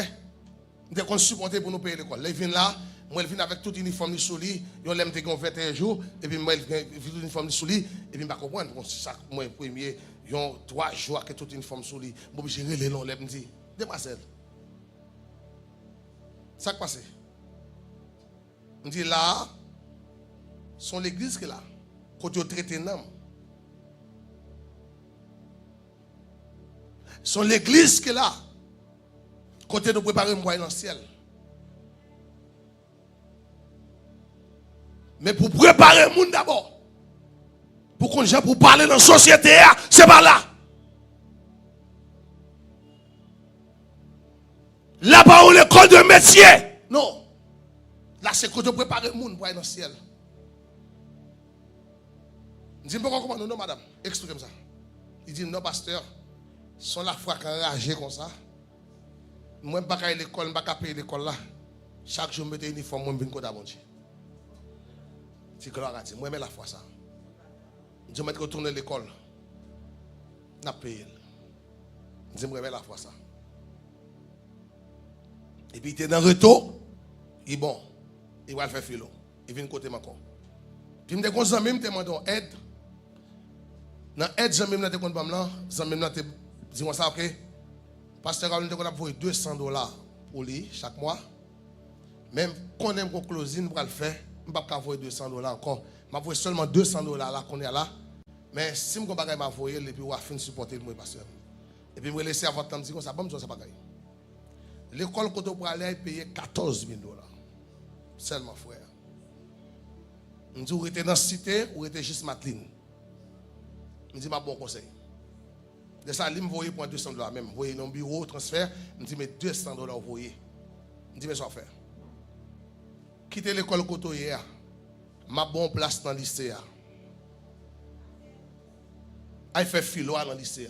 dès qu'on supporte pour nous payer l'école. Elle vient là, moi elle vient avec tout uniforme sous lui, ils l'aime te 21 jours, et puis moi elle vient tout uniforme sous lui, et puis je ne comprends pas, ça moi premier, ils ont 3 jours avec tout uniforme sous lui. Moi je relève les longs, elle me dit, demoiselle, ça qui passe? Je dis là, sont l'église qui est là, quand tu traité l'homme. Sont l'église qui est là. Côté de préparer un moyen dans le ciel. Mais pour préparer le monde d'abord, pour qu'on ait pour parler dans la société, c'est pas là. Là-bas, on l'école de métier. Non. Là, c'est quand on prépare le monde pour aller dans le ciel. Je dis, comment non, madame? Expliquez-moi ça. Il dit, non, pasteur, sont la foi qui enragé comme ça. Moi, je ne vais pas à l'école, je ne vais pas payer l'école là. Chaque jour, je mets un uniforme, je viens à mon Dieu. C'est gloire à Dieu. Moi, je mets la foi ça. Je vais retourner à l'école. Je vais payer. Je vais mettre la foi ça. Et puis, il était dans le retour. Il est bon. Il va faire philo. Il vient de côté encore. Puis, je me dis, je me demande aide. Dans l'aide, je me demande, dis-moi ça, ok? Pasteur Raoul, on a payé $200 pour lui chaque mois. Même quand on aime qu'on closine, on va le faire. Je ne vais pas envoyer $200 encore. Je vais seulement $200 là qu'on est là. Mais si je ne vais pas envoyer, et puis on va finir supporter le pasteur. Et puis je vais laisser avant de me dire que ça va me faire. L'école qu'on doit aller payer $14 000. Seulement, frère. Je dis, vous êtes dans la cité ou vous êtes juste Mateline. Je dis, ma bon conseil. De ça, il me voyait pour $200 même. Vous voyez, dans le bureau, transfert, je me dis, mais $200, vous voyez. Je me dis, mais ça va faire. Quitter l'école côté hier, ma bonne place dans le lycée. Il fait philo dans le lycée.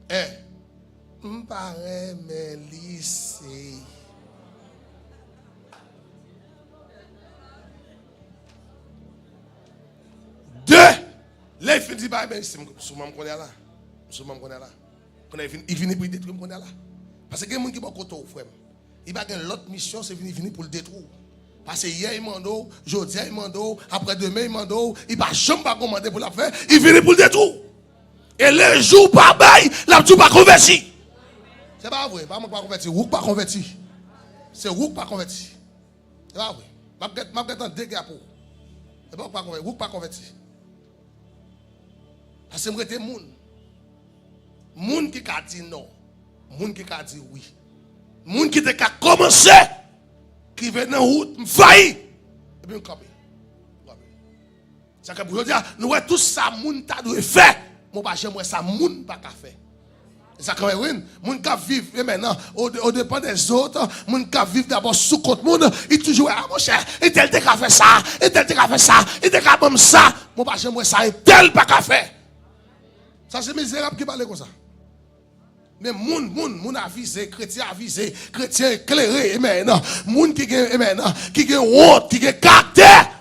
Je paraît mes lycées. Deux, là il finit par ben c'est souvent me connaît là. Souvent me connaît là. Quand il finit pour détruire me connaît là. Parce que il y a des gens qui vont côté frère. Il va gagner l'autre mission, c'est venir pour le détruire. Parce que hier il mando, aujourd'hui il mando, après demain il mando, il va jamais pas commander pour la faire, il finit pour le détruire. Et les jours par bail, la tout pas converti. C'est pas vrai, pas moi pas converti, ou pas converti. C'est ou pas converti. C'est pas vrai. M'a en dégâts pour. C'est pas converti, ou pas converti. Parce que moi j'étais moun qui a dit non, moun qui a dit oui. Moun qui a commencé, qui vient dans la route, failli, et puis on campe. C'est que pour dire, nous avons tout ça, moun ta dû faire. Moi, j'aimerais ça, moun pas qu'à faire. C'est quand même, moun qui vivent maintenant, au dépend des autres, moun qui vivent d'abord sous compte monde, il toujours, ah mon cher, et tel te qu'a fait ça, et tel te qu'a fait ça, et tel qu'a fait ça. Moi, j'aimerais ça, et tel pas qu'à faire. Ça, c'est misérable qui parle comme ça. Mais moun avisé, chrétien avisé, chrétien éclairé, maintenant, moun qui gagne honte, qui gagne caractère.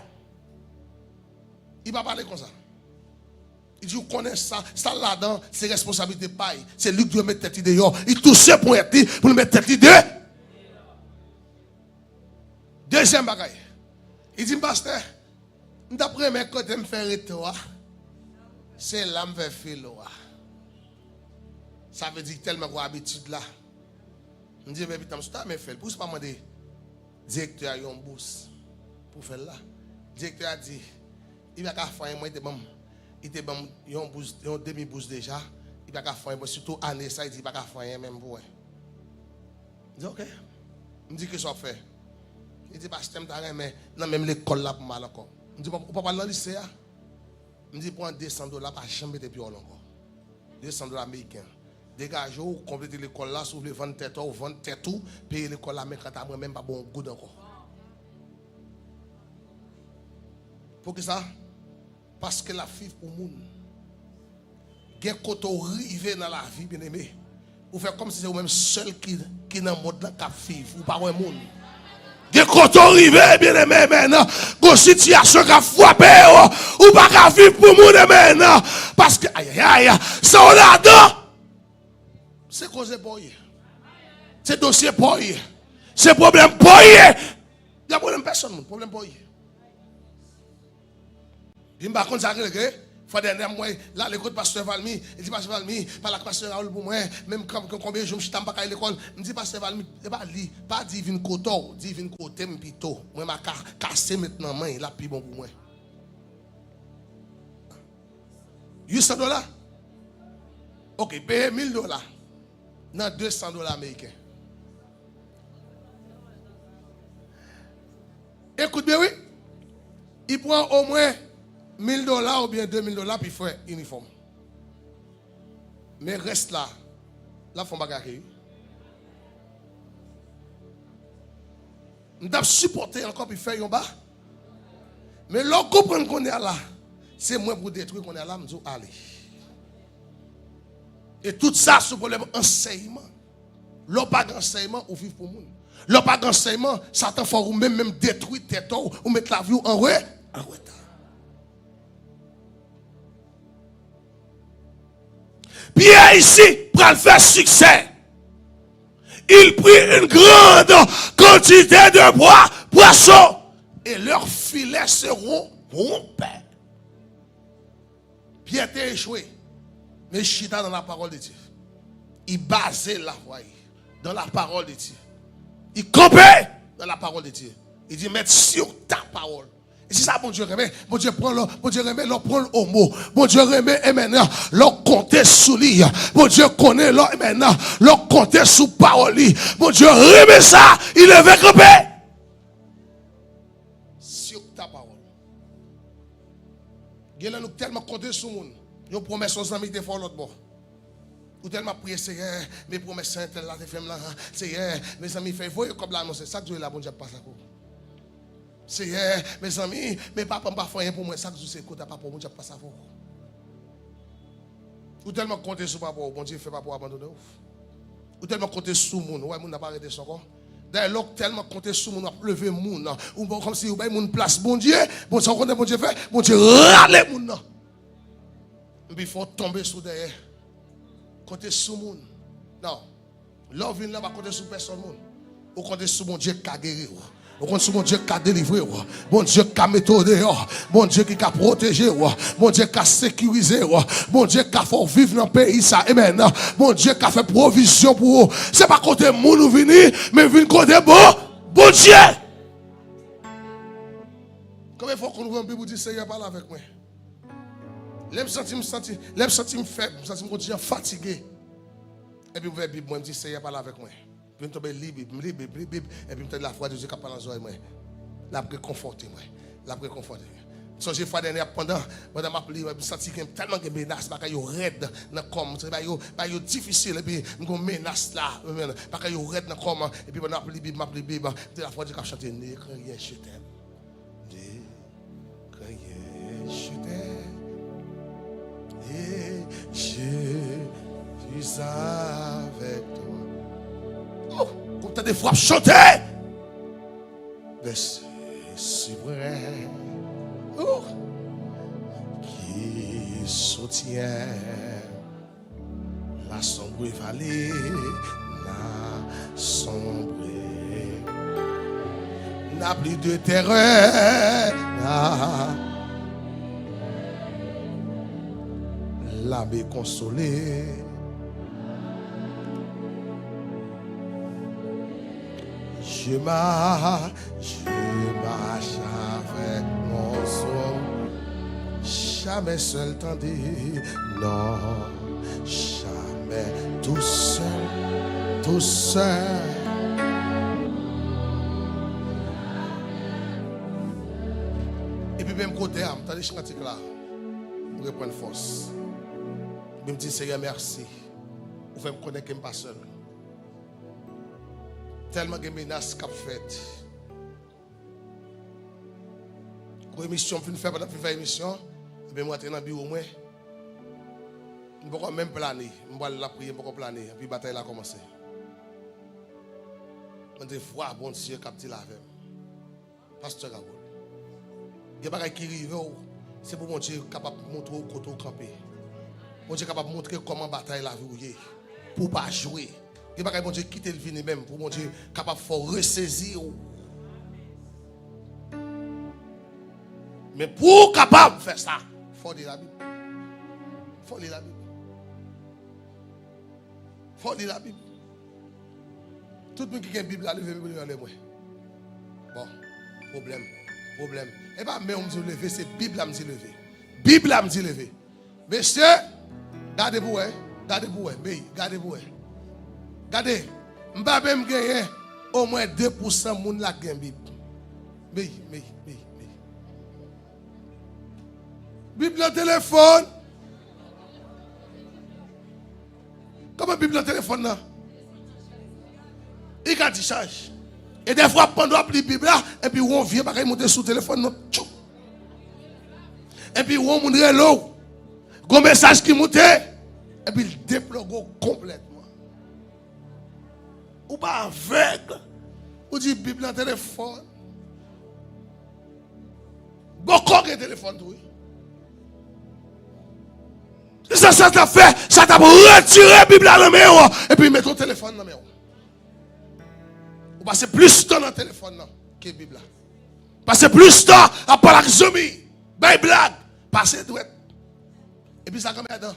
Il va parler comme ça. Il dit, vous connaissez ça là-dedans, c'est responsabilité paille. C'est lui qui doit mettre tête dehors. Il touche pour le mettre tête dehors. Deuxième bagaille. Il dit, pasteur, d'après mes côtés, me faire retour, c'est là me faire filo. Ça veut dire tellement qu'on a habitude là. Je dis, mais putain, je me fait. Pour pas demander directeur a une bourse pour faire là. Le directeur a dit, il va faire moi, il était bon, il y a une demi-bourse déjà. Il va faire surtout année ça, il dit, il va faire même pour. Je dis, ok. Je me dis, que ça fait. Il dit, parce que je mais non, même l'école là pour mal encore. Je dis, on peut pas dans le lycée. Je me dis, prends $200 par chambre de piole encore. $200 américains. Dégagez, complétez l'école là, s'ouvre vendre tête ou vendre tête tout, payez l'école là, mais quand t'as même pas bon goût encore. Pour que ça? Parce que la fille pour moun. Gen koto rive dans la vie, bien aimé. Ou faire comme si c'est vous-même seul qui dans le monde là qui vivre, ou pas un monde. Gen koto rive, bien aimé, maintenant. Gon situation qui a frappé, ou pas qu'à vivre pour moun maintenant. Parce que, aïe, aïe, aïe, ça on a dedans. C'est cause pour y. C'est dossier pour y. C'est problème pour y. Il y a problème personne, problème pour y. Il m'a dit ça que fois dernier mois là l'écoute pasteur Valmy, il dit pasteur Valmy, par la pasteur Raoul pour moi, même combien de jours je t'ai pas à l'école, il dit pasteur Valmy, pas divine coton, divine côté plutôt. Moi m'a cassé maintenant main là plus bon pour moi. $800. OK, payer $1000 dans $200 américains. Écoute bien oui. Il prend au moins $1000 ou bien $2000 puis faire uniforme. Mais reste là. Là, il faut bagarre. Nous devons supporter encore puis faire un bas. Mais l'on comprend qu'on est là. C'est moi pour détruire qu'on est là. Nous allez. Et tout ça, c'est le problème enseignement. L'on pas d'enseignement ou vivre pour nous. L'on pas d'enseignement, Satan faut même détruire tête ou mettre la vie en retard. Pierre ici, pour faire succès, il prit une grande quantité de poissons et leurs filets seront rompus. Pierre était échoué, mais chita dans la parole de Dieu. Il basait la voie dans la parole de Dieu. Il campait dans la parole de Dieu. Il dit, mettre sur ta parole. Et c'est ça, bon Dieu remet. Bon Dieu prend l'eau, prend au mot. Bon Dieu remet, et maintenant, l'eau compter sous lui. Bon Dieu connaît l'eau, et maintenant, l'eau compter sous parole. Bon Dieu remet ça, il est avec camper. Sur ta parole. Nous tellement compté sur le monde. Nous promettons aux amis de faire l'autre bord. Ou tellement prier, Seigneur, mes promesses sont telles là, Seigneur, mes amis, faites voyez comme l'annonce. Chaque jour, la bonne Dieu passe à vous. Seigneur, mes amis, mes papas ne pas faire rien pour moi. Chaque jour, c'est côté papa, mon Dieu passe à vous. Ou tellement compter sur papa, bon Dieu fait pas pour abandonner. Ou tellement compter sur le monde, ouais, mon n'a pas arrêté son corps. D'ailleurs, tellement compter sur le monde, lever le monde, ou bon, comme si vous avez une place, bon Dieu, bon Dieu, bon Dieu fait, bon Dieu, râle le monde. Et puis il faut tomber sous derrière. Compter sur le monde. Non. L'homme vient là, pas compter sur personne. Ou compter sur mon Dieu qui a guéri. Ou compter sur mon Dieu qui a délivré. Mon Dieu qui a méthodé. Mon Dieu qui a protégé. Mon Dieu qui a sécurisé. Mon Dieu qui a fait vivre dans le pays. Ça. Amen. Mon Dieu qui a fait provision pour vous. Ce n'est pas côté moun ou venir, mais venir côté bon Dieu. Comment il faut qu'on ouvre un Bible et dire Seigneur, parle avec moi. L'aime sentir me faible, me sentir me fatigué. Et puis, la Bible, moi, me dit, Seigneur, parle avec moi. Puis, je tombe libre, et puis, je la foi de Dieu qui parle dans les oreilles. La réconforter, moi. La réconforter. So, j'ai fait dernière pendant ma prière, je me sens tellement de menaces, parce que je suis raide dans le corps. C'est difficile, et puis, je me menace là, parce que je suis raide dans le corps. Et puis, je me Bible, la foi de Dieu qui chante, ne crains rien, je t'aime. Ne crains rien, je t'aime. Et je suis avec toi. Oh, comme tu as des frappes chantées. Mais c'est vrai. Oh, qui soutient la sombre vallée, la sombre. N'a plus de terreur. L'âme est consolée. Je marche avec mon soin. Jamais seul tandis, non, jamais tout seul, tout seul. Et puis même côté âme, t'as des chantiers là, pour reprendre force. Je me dis, Seigneur, merci. Vous faites me connaître que je ne suis pas seul. Tellement de menaces qu'a fait. Quand l'émission fin faire pendant faire émission, je vais rentrer dans le bureau moi. Je ne peux pas même planer. Je vais la prier, je ne peux pas planer. Et puis la bataille a commencé. Je me dis, foi, bon Dieu, capté la veille. Pasteur Gabon. Il y a des choses qui arrivent, c'est pour mon Dieu capable de montrer au côté campé. Mon Dieu est capable de montrer comment bataille la vie pour ne pas jouer. Il n'y a pas mon Dieu quitter le vin même pour mon Dieu capable de ressaisir. Mais pour capable de faire ça, il faut lire la Bible. Il faut lire la Bible. Il faut lire la Bible. Tout le monde qui a une Bible, la lever, bon, problème. Et pas même on me dit lever, c'est Bible à me dit lever. Bible à me dit lever. Messieurs, gardez-vous, gardez-vous, gardez-vous. Regardez, je ne vais pas même gagner au moins 2% de monde qui gagne Bible. Mais. Bible au téléphone. Comment Bible au téléphone là? Il a dit charge. Et des fois, pendant la Bible là, et puis on vient, il monte sur le téléphone. Et puis on monte l'eau. Un message qui monte. Et puis il déploie complètement. Ou pas aveugle. Ou dit Bible dans le téléphone. Beaucoup de téléphone, oui. Ça t'a fait, ça t'a retiré la Bible dans la main. Et puis met ton téléphone dans la main. Ou passer plus de temps dans le téléphone que la Bible. Passer plus de temps à parler avec les amis. Blague. Passer douette. Et puis ça comme dedans.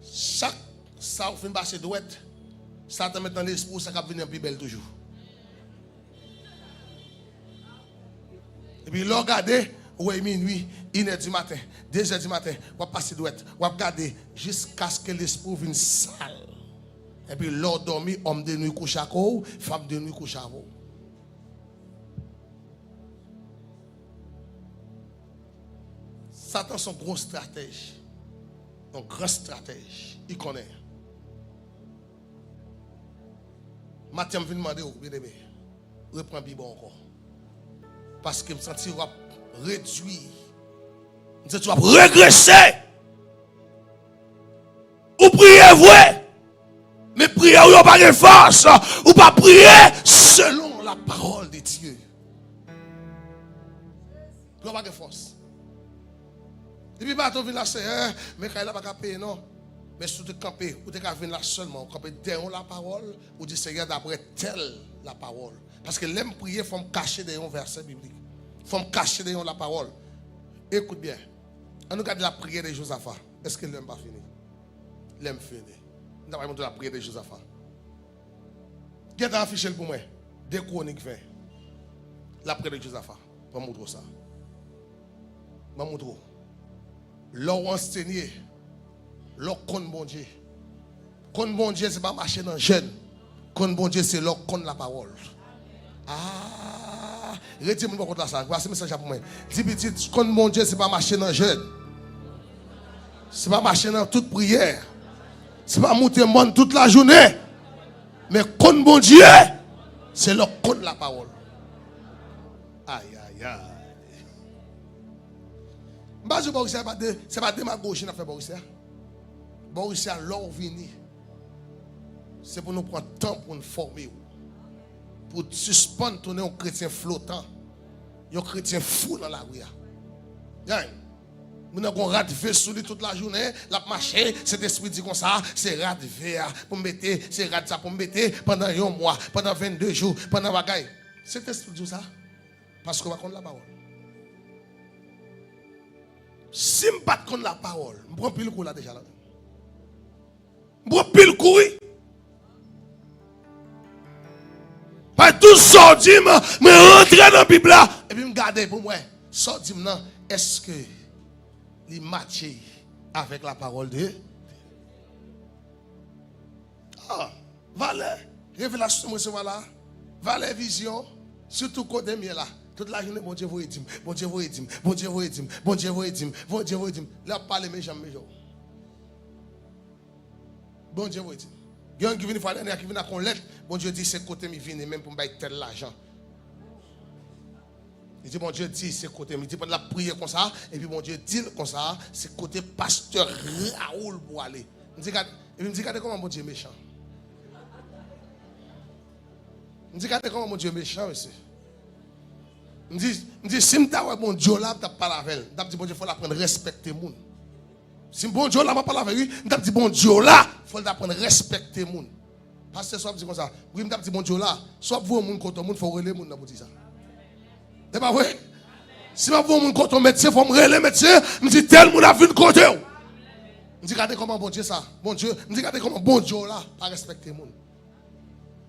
Chaque ça vous fait passer douette. Ça te met dans l'esprit, ça va venir plus belle toujours. Et puis, regardez, ouais, minuit, 1h du matin, 2h du matin, on va passer douette, on va regarder jusqu'à ce que l'esprit vienne sale. Et puis, l'homme dormi, homme de nuit couche à côté, femme de nuit couche à vous. Satan son gros stratège. Un grand stratège. Il connaît. Mathieu me demander au bien aimé. Reprends Bible encore. Parce que je me sens réduit. Je tu vas régresser. Ou prier vrai. Mais prier ou pas de force. Ou pas prier selon la parole de Dieu. Tu pas de force. Et puis, tu viens là, c'est, mais quand il n'a pas payer, non. Mais si tu te campes, ou tu viens là seulement, camper derrière la parole, ou dire, Seigneur, d'après telle la parole. Parce que l'aime prier, il faut me cacher derrière un verset biblique. Il faut me cacher derrière la parole. Écoute bien. On regarde la prière de Josaphat. Est-ce que l'aime pas fini? L'aime fini. Nous avons la prière de Josaphat. Qui est affiché pour moi? 2 Chroniques 20. La prière de Josaphat. Je vais vous montrer ça. Je vais vous montrer. L'or enseigné, l'or contre bon Dieu. Contre bon Dieu, ce n'est pas marcher dans le jeûne. Contre bon Dieu, c'est l'or contre la parole. Ah, retirez-moi contre ça. Voici le message pour moi. Dis petit, contre bon Dieu, ce n'est pas marcher dans le jeûne. Ce n'est pas marcher dans toute prière. Ce n'est pas monter le monde toute la journée. Mais contre bon Dieu, c'est l'or contre la parole. Aïe, aïe, aïe. C'est pas démagogie qui a fait Borussia. Borussia, l'or vini. C'est pour nous prendre temps pour nous former. Pour suspendre tourner un chrétien flottant. Un chrétien fou dans la rue. Nous avons radivé sous lui toute la journée. La marché, cet esprit dit comme ça. C'est radivé pour me mettre. C'est radivé ça pour me mettre pendant un mois, pendant 22 jours, pendant bagaille. Cet esprit dit ça. Parce qu'on va contre la parole. Si je ne bats contre la parole, je prends pile coup là déjà. Je prends pile coup. Pas tout sorti, je rentre dans la Bible là. Et puis je regarde pour moi. Sorti maintenant, est-ce que il matche avec la parole de Dieu? Ah, valeur, révélation, moi, voilà. Valeur, vision, surtout côté mieux là. Toute la journée, bon Dieu vous aide, bon Dieu vous aide, bon Dieu vous aide, bon Dieu vous aide, bon Dieu vous aide. Là, parlez mes jambes, mes jours. Bon Dieu vous aide. Il y a un qui vient faire l'année, qui vient à lettre. Bon Dieu dit, c'est côté, il vient même pour me bailler tel l'argent. Il dit, bon Dieu dit, c'est côté, il dit, pour la prière comme ça, et puis bon Dieu dit comme ça, c'est côté pasteur Raoul pour aller. Il me dit, regardez comment mon Dieu est méchant. Il me dit, regardez comment mon Dieu est méchant, monsieur. Je dis, si je suis bon Dieu là, je ne pas avec elle. Je dis, bon Dieu, il faut apprendre à respecter les gens. Si bon Dieu là, je ne parle avec lui, je dis, bon Dieu là, il faut apprendre à respecter les gens. Parce que soit je dis comme ça, oui, je dis, bon Dieu là, soit vous, les gens, quand il faut relayer les gens pour dire ça. C'est pas vrai? Si je vous, quand on médecin, il faut me relayer médecin, je dis, tel monde a vu le côté. Je dis, regardez comment bon Dieu ça. Bon Dieu, je dis, regardez comment bon Dieu là, pas respecter les gens.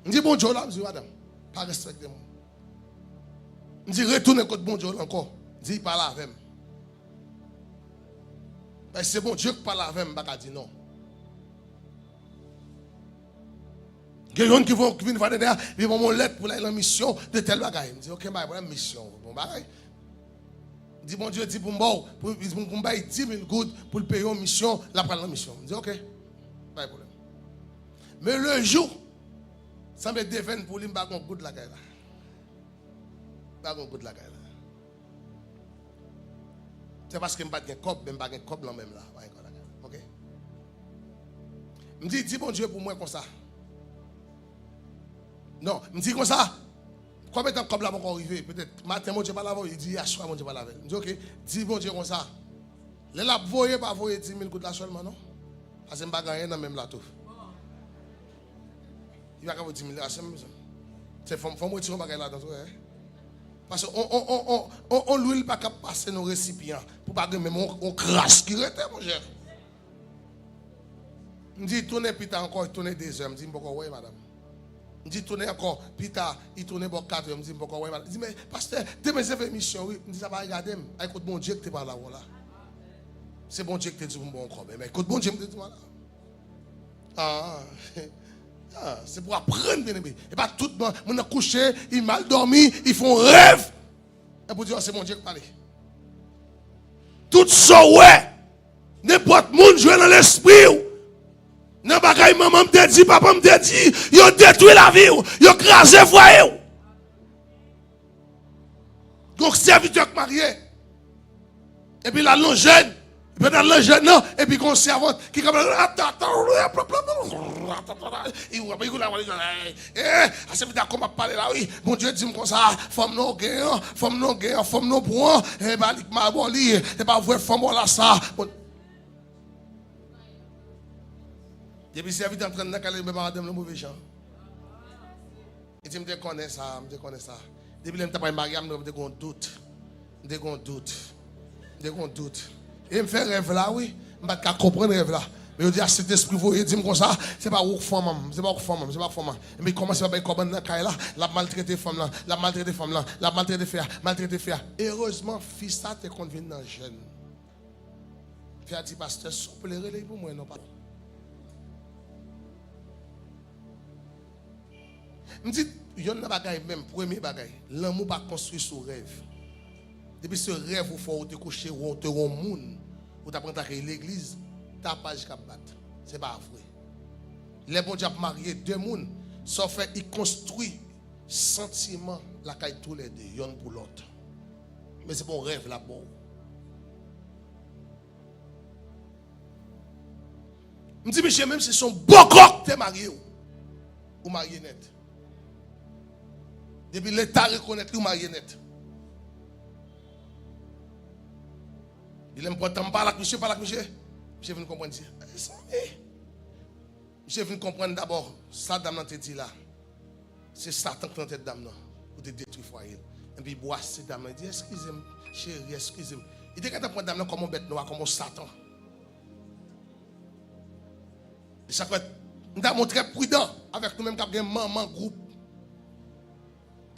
Je dis, bon Dieu là, je dis, madame, pas respecter les gens. Je dis, retournez contre bon Dieu encore. Je dis, parle avec moi. C'est bon Dieu qui parle avec moi. Je dis non. Il y a des gens qui viennent voir derrière, ils vont me lettre pour la mission de tel bagaille. Je dis, ok, bah, voilà mission. Bon bagaille. Je dis, bon Dieu dit pour moi, pour 10 000 gouttes pour le payer en mission, la prendre la mission. Je dis, ok, pas de problème. Mais le jour, ça me déveine pour lui, je ne goût de la gueule. C'est parce que je n'ai pas de cop, je n'ai pas de cop là même là. Ok. Je me dis bon Dieu pour moi comme ça. Non, je me dis comme ça. Combien de temps cop là va arriver? Peut-être matin, mon Dieu pas laver. Il dit, il y a soir, mon Dieu pas laver. Je me dis, ok, dis bon Dieu comme ça. Les là, vous voyez pas voyer 10 000 gouttes là seulement, non? Parce que je ne vais pas gagner dans même là tout. Il va y avoir 10 000 là, c'est faut me retirer un bagage là dans tout. Parce qu'on l'huile pas qu'à passer nos récipients pour pas que même on crache qui reste mon cher. Me dit tourner pita encore, tourner 2 heures, me dit pourquoi ouais madame. Me dit tourner encore pita, il tourner pour 4 heures, me dit pourquoi ouais madame. Me dit mais pasteur, demain c'est une mission oui, me dit ça va regarder, écoute bon Dieu que tu parles là là. C'est bon Dieu que tu dis bon encore mais écoute bon Dieu me dit voilà. C'est pour apprendre, bien aimé. Et pas tout le monde, on a couché, ils mal dormi, ils font rêve. Et pour dire, c'est mon Dieu qui parle. Tout ça, ouais. N'importe monde joue dans l'esprit. Nan bagay maman me dit, papa me dit, yo détruit la vie, yo crasé foyer. Donc serviteur marié. Et puis là non jeune, peut-être le jeune non, et puis qu'on servante qui comme c'est d'accord m'a parler là oui, mon Dieu dit comme ça, femme non gain, femme non bon, et bah m'a bon li, et pas vrai femme là ça. Depuis serviteur en train de caler madame le mauvais gens. Et tu me connais ça, Depuis que je suis marié, je me doute. Et me fait rêve là, oui. Je ne peux pas comprendre rêve là. Mais je dis à cet esprit, vous dites comme ça, c'est pas où femme, c'est pas où femme. Mais comment ça va comment dans la la maltraité femme là, la maltraité faire. Heureusement, fils ça te convient dans jeune. Puis a dit pasteur, souple les pour moi non pas. Je dis, il y a un bagage même, premier bagage. L'amour pas construit sur rêve. Depuis ce rêve, il faut te coucher ou te rendre monde, ou t'apprends à l'église, t'as pas jusqu'à battre. C'est pas vrai. Les bons dieux mariés deux personnes, sauf fait, ils construisent sentiment la caille tous les deux, l'un pour l'autre. Mais c'est bon rêve là-bas. Je dis, monsieur, même si son beau coq, t'es marié ou marié net. Depuis l'État reconnaît que vous marié net. Il aime pas parler avec monsieur, Monsieur vient comprendre. Monsieur vient comprendre d'abord, ça dame te dit là. C'est Satan qui est dans tête dame pour te détruire le foyer. Et puis il boit cette dame, il dit excusez-moi, chérie, excusez-moi. Il dit quand tu prends dame comme un bête noire, comme un Satan. Et ça fait, nous sommes très prudents avec nous-mêmes qui avons un maman groupe.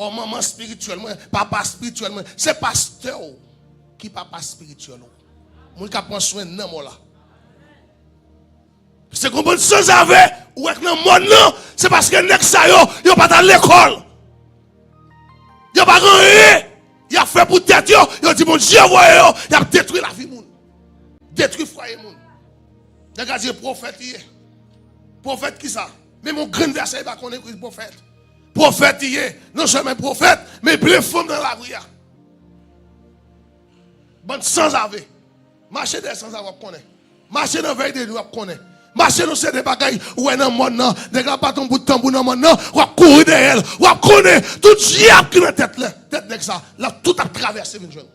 Oh maman spirituellement, papa spirituellement, c'est pasteur qui papa spirituel. Moun qui prend soin de nous là. C'est comme sans avec ou avec dans monde non, c'est parce que nek sa yo pas dans l'école. Yo pas rien. Il a fait pour tête yo dit mon Dieu voyez yo, il a détruit la vie moun. Détruit foyer moun. Regardez prophète hier. Prophète qui ça? Mais mon grand verset pas connaît prophète. Prophète hier, non seulement prophète, mais plein femmes dans la rue. Bon sans avec. Marcher des sans avoir connaît. Marcher dans veille de nous connaît. Marcher dans ces bagailles ou dans monde non, des gars pas ton bout de tambour dans monde non, ou courir derrière, ou connaît tout diable qui dans tête là, tête de ça, là tout a traversé une jeune.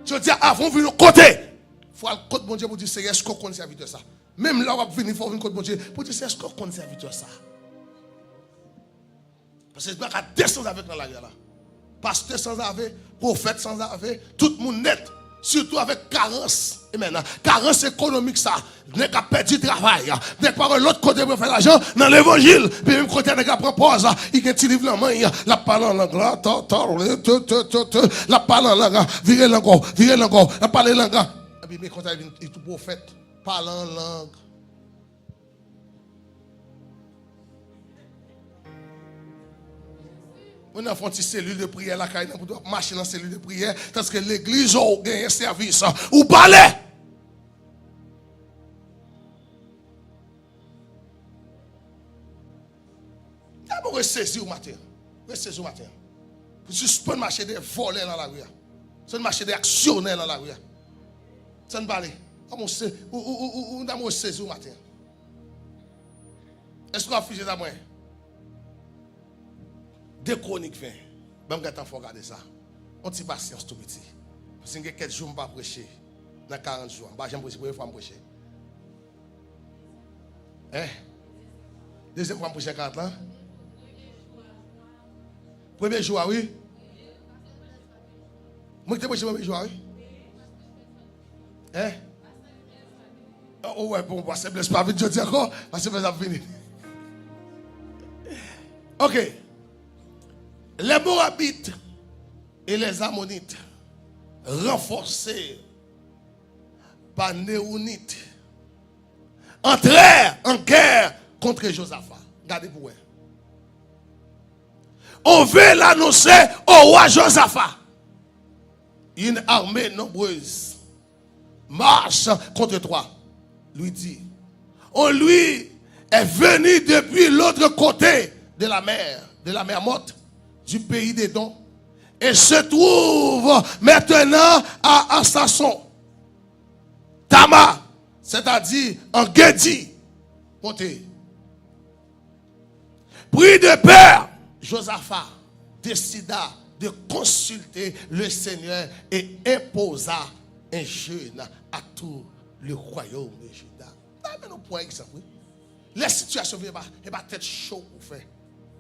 Je dis avant venir côté, faut aller côté bon Dieu pour dire c'est est-ce qu'on connaît serviteur ça. Même là on va venir faut venir côté bon Dieu pour dire c'est est-ce qu'on connaît serviteur ça. Parce que c'est pas qu'à descendre avec dans la guerre là. Pasteur sans avec, prophète sans avec, tout le monde net, surtout avec carence. Et maintenant, carence économique ça, n'est qu'à perdre du travail, n'est pas l'autre côté pour faire l'argent dans l'évangile, puis même côté n'est qu'à prendre pause, il y a un petit livre la main, la parole en langue là, la parole en langue, virer l'angle, la parole en langue. Et puis quand il est tout prophète, parle en langue. On a fait une cellule de prière là, on doit marcher dans la cellule de prière, parce que l'église a un service. Ou balai. D'abord, ressaisir au matin. Ressaisir au matin. Pour suspendre marcher des voleurs dans la rue. C'est marcher des actionnaires dans la rue. Ça ne parle pas. On a ressaisir au matin. Est-ce qu'on a figé d'abord? Deux chroniques fin. Ben il faut regarder ça. On t'y patience tout petit. Parce que quelques jours je ne vais pas prêcher. Dans 40 jours. Je ne vais pas prêcher. Hein? Deuxième fois prêcher 40 ans. Premier jour, oui. Moi qui t'ai prêché le premier jour, oui. Hein? Oh ouais, bon, parce que je pas vite, je dis encore. Parce que je vais venir. Ok. Les Moabites et les Ammonites, renforcés par Néounites, entrèrent en guerre contre Josaphat. Regardez pour vous. On veut l'annoncer au roi Josaphat. une armée nombreuse marche contre toi. Lui dit, on lui est venu depuis l'autre côté de la mer morte, du pays des dons, et se trouve maintenant à Assasson, Tama, c'est-à-dire en Guédi. Montez. Pris de peur, Josaphat décida de consulter le Seigneur et imposa un jeûne à tout le royaume de Juda. Mais nous prenons exemple. Les situations viennent pas tête chaud pour faire.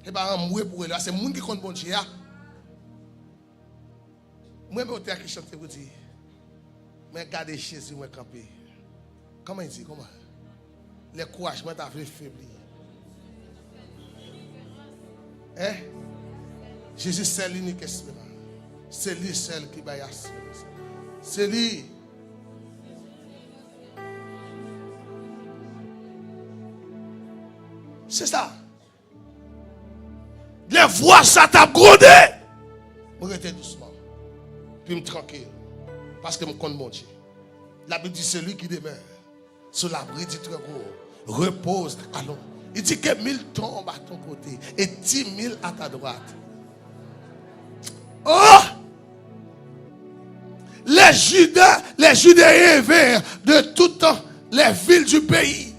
Et pas un moué pour eux. C'est le monde qui compte bon Dieu. Moi, je vais qui chante pour dire. Mais regardez Jésus, moi, camper. Comment il dit? Comment? Les courage, moi, t'as fait faiblir. Hein? Jésus, c'est l'unique espérance. C'est lui seul qui va y assurer. C'est lui. C'est ça. Les voix, ça t'a grondé. Je reste doucement. Puis me tranquille. Parce que je compte mon Dieu. La Bible dit celui qui demeure sur l'abri du très gros repose à l'ombre. Il dit que 1000 tombent à ton côté et 10 000 à ta droite. Oh! Les Judéens vinrent de toutes les villes du pays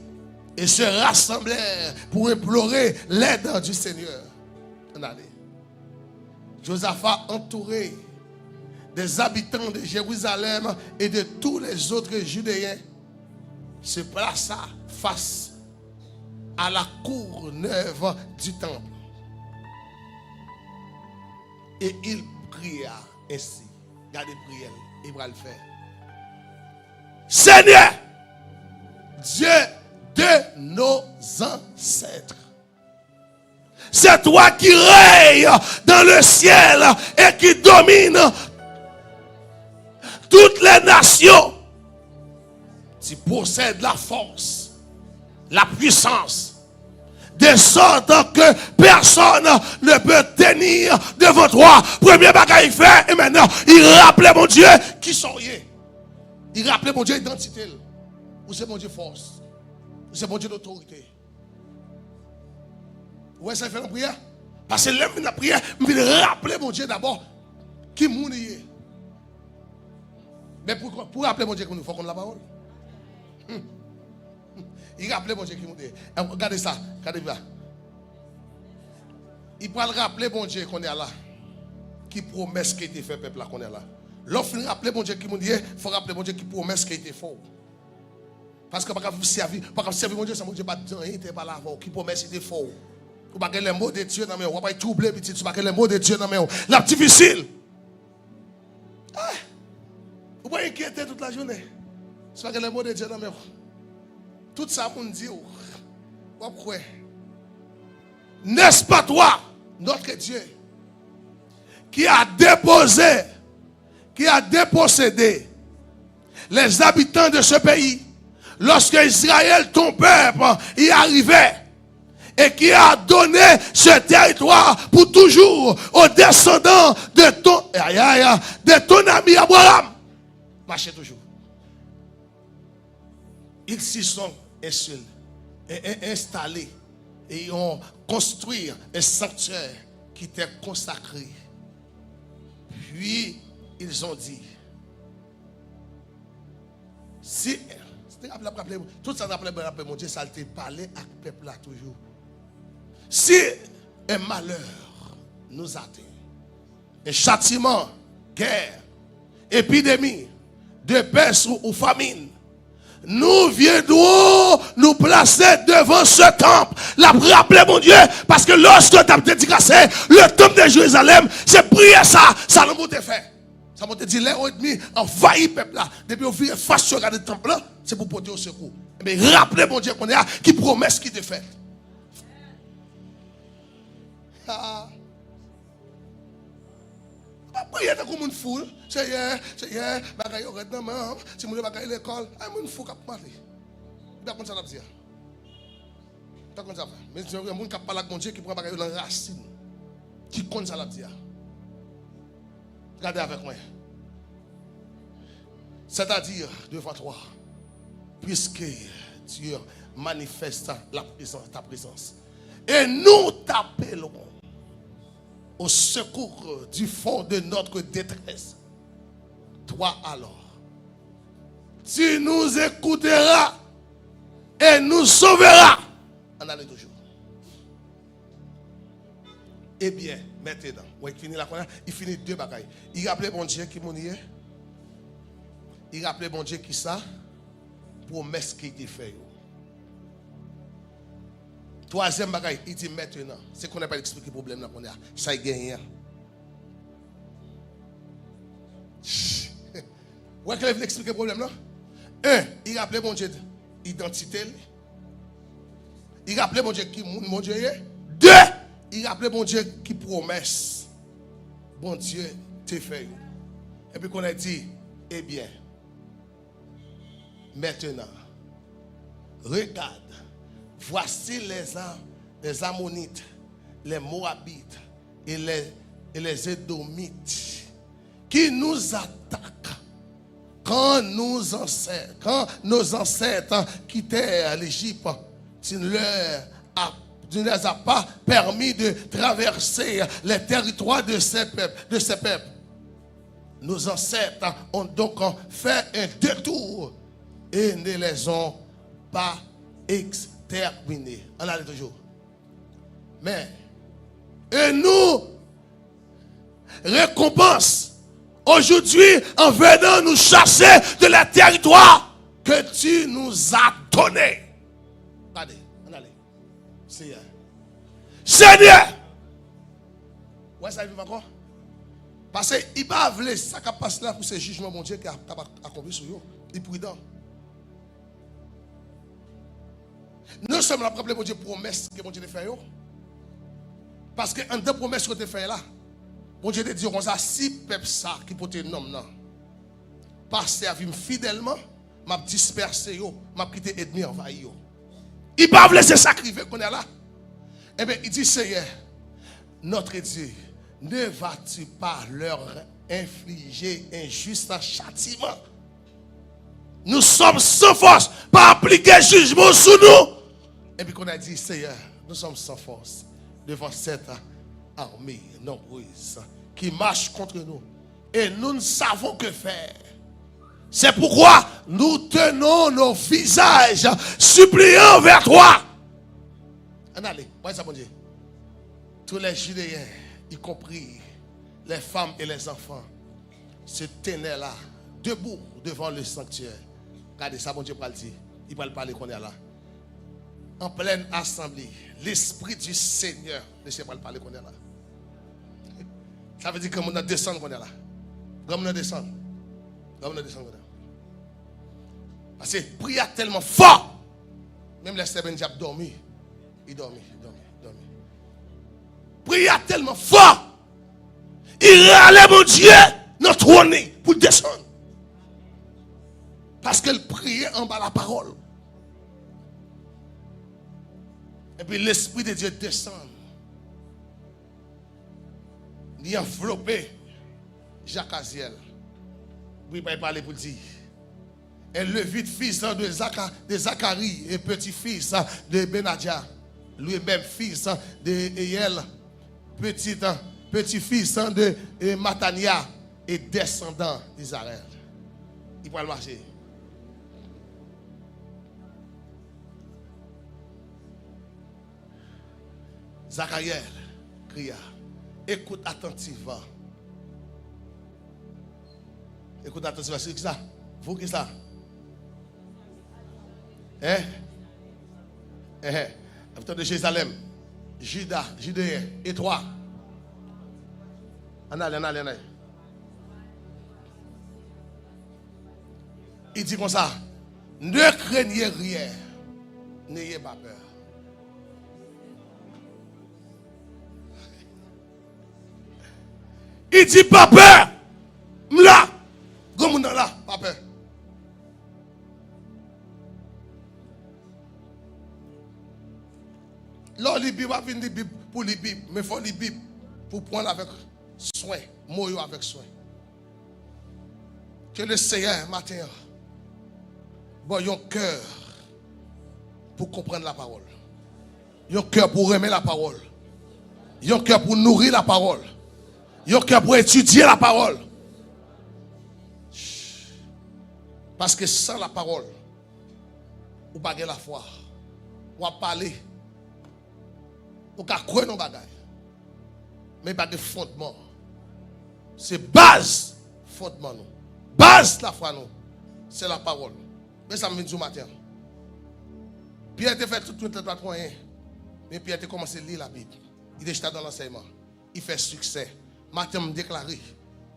et se rassemblèrent pour implorer l'aide du Seigneur. Regardez. Josaphat, entouré des habitants de Jérusalem et de tous les autres Judéens, se plaça face à la cour neuve du temple. Et il pria ainsi. Regardez prière, il va le faire. Seigneur, Dieu de nos ancêtres, c'est toi qui règnes dans le ciel et qui domine toutes les nations. Tu possèdes la force, la puissance, de sorte que personne ne peut tenir devant toi. Premier bagage il fait, et maintenant il rappelait mon Dieu qui sont eux. Il rappelait mon Dieu identité. Ou c'est mon Dieu force. Ou c'est mon Dieu d'autorité. Ouais, ça fait la prière. Parce que l'homme de la prière, il rappeler mon Dieu d'abord qui moun est. Mais pour rappeler mon Dieu, il faut qu'on la parole. Il rappelait mon Dieu qui moun est. Regardez ça, regardez ça. Il peut rappeler mon Dieu qu'on est là. Qui promesse qu'il était fait peuple là qu'on est là. Lorsqu'il rappelle mon Dieu qui moun est, il faut rappeler mon Dieu qui promesse qu'il était fort. Parce que pas servir mon Dieu, ça mon Dieu pas pas là qui promesse qu'il était fort. Ou pas que les mots de Dieu dans mes, ou pas troubler petit, ou pas que les mots de Dieu dans mes, la difficile. Ou pas inquiéter toute la journée. C'est pas que les mots de Dieu dans mes. Tout ça pour nous dire, ou quoi? N'est-ce pas toi, notre Dieu, qui a dépossédé les habitants de ce pays lorsque Israël, ton peuple, y arrivait? Et qui a donné ce territoire pour toujours aux descendants de ton ami Abraham. Marchez toujours. Ils s'y sont installés et ils ont construit un sanctuaire qui était consacré. Puis ils ont dit, si tout ça rappelé mon Dieu, ça a été parlé à ce peuple là toujours. Si un malheur nous atteint, un châtiment, guerre, épidémie, de peste ou famine, nous viendrons nous placer devant ce temple. La rappeler mon Dieu, parce que lorsque tu as dédicacé le temple de Jérusalem, c'est prier ça nous m'a fait. Ça m'a dit, l'air et demi envahit le peuple là. Depuis on vient face sur le temple là, c'est pour porter au secours. Mais rappelez mon Dieu qu'on est là, qui promesse qui te fait. Priez comme une foule. C'est hier, bagaille au redement, si vous bagaille l'école, une foule qui parle. Pas comme ça la dire. Pas comme ça. Mais c'est un monde qui parle avec mon Dieu qui prend bagaille dans la racine. Qui compte ça la dire. Regardez avec moi. C'est-à-dire devant toi, puisque Dieu manifeste ta présence. Et nous t'appelons au secours du fond de notre détresse. Toi alors, tu nous écouteras et nous sauveras. On allait toujours. Eh bien, maintenant, il finit deux bagailles. Il rappelait bon Dieu qui mouillait. Il rappelait bon Dieu qui ça, promesse qu'il a fait. Troisième bagaille, il dit maintenant, c'est qu'on n'a pas expliqué le problème là qu'on a. Ça y gagne. Où est-ce qu'il veut expliquer le problème là? Un, il rappelait mon Dieu identité. Il rappelait mon Dieu qui mon Dieu est. Deux, il rappelait mon Dieu qui promesse. Bon Dieu te fait. Et puis qu'on a dit, eh bien, maintenant, regarde, voici les Ammonites, les Moabites et les Édomites qui nous attaquent quand nos ancêtres quittèrent l'Égypte. Tu ne leur as pas permis de traverser les territoires de ces peuples. Nos ancêtres ont donc fait un détour et ne les ont pas exterminés. On allait toujours. Mais, et nous récompense aujourd'hui en venant nous chasser de la territoire que tu nous as donné. Regardez, on allait. Seigneur. Ouais, ça arrive encore? Parce qu'il va avoir ça qui passe là pour ce jugement, mon Dieu, qui a accompli sur eux. Il est prudent. Non seulement la problème, mon Dieu, promesse que mon Dieu a fait. Parce que en deux promesses que tu as fait là, mon Dieu te dit, on a six peuples ça qui peut te nommer. Parce à vivre fidèlement, m'a dispersé, m'a quitté ennemi envahi. Il va vous laisser sacrifier qu'on est là. Eh bien, il dit, Seigneur, notre Dieu, ne vas-tu pas leur infliger un juste châtiment? Nous sommes sans force pour appliquer jugement sur nous. Et puis qu'on a dit, Seigneur, nous sommes sans force devant cette armée nombreuse qui marche contre nous. Et nous ne savons que faire. C'est pourquoi nous tenons nos visages suppliants vers toi. Allez, voyez ça, mon Dieu. Tous les Judéens, y compris les femmes et les enfants, se tenaient là, debout devant le sanctuaire. Regardez ça, mon Dieu, pour le dire. Il va le parler qu'on est là. En pleine assemblée, l'Esprit du Seigneur, laissez pas le parler qu'on est là. Ça veut dire que nous descendons qu'on est là. Comme nous descendons. Comme nous descendons. Parce que prière tellement fort. Même les Sébènes Diab dormi. Il dormi. Prière tellement fort. Il râlait mon Dieu, notre trône pour descendre. Parce qu'elle priait en bas la parole. Et puis l'Esprit de Dieu descend. Il enveloppé Jacques Aziel. Oui, il va parler pour dire. Et le vite fils de Zacharie et petit-fils de Benadia. Lui-même fils de Eyel. Petit-fils de Matania et descendant d'Israël. Il va le marcher. Zachariel cria. Écoute attentivement. Écoute attentivement. C'est qui ça? Vous qui ça? Habitant de Jérusalem, Juda, Judéen, et toi. En allez. Il dit comme ça. Ne craignez rien. N'ayez pas peur. Il dit pas peur. Là. Comme là, pas peur. Là, les Bibles va venir pour les Bibles. Mais il faut les Bibles pour prendre avec soin. Moyo avec soin. Que le Seigneur, matin, bon, un cœur pour comprendre la parole. Un cœur pour aimer la parole. Un cœur pour nourrir la parole. Un cœur pour étudier la parole. Parce que sans la parole, ou pas la foi, ou à parler, ou à croire dans les bagages. Mais pas de fondement. C'est base fondement nous. Base la foi nous. C'est la parole. Mais ça me vient du matin. Pierre a fait tout le temps. Mais Pierre a commencé à lire la Bible. Il est dans l'enseignement. Il fait succès. Matin me déclaré.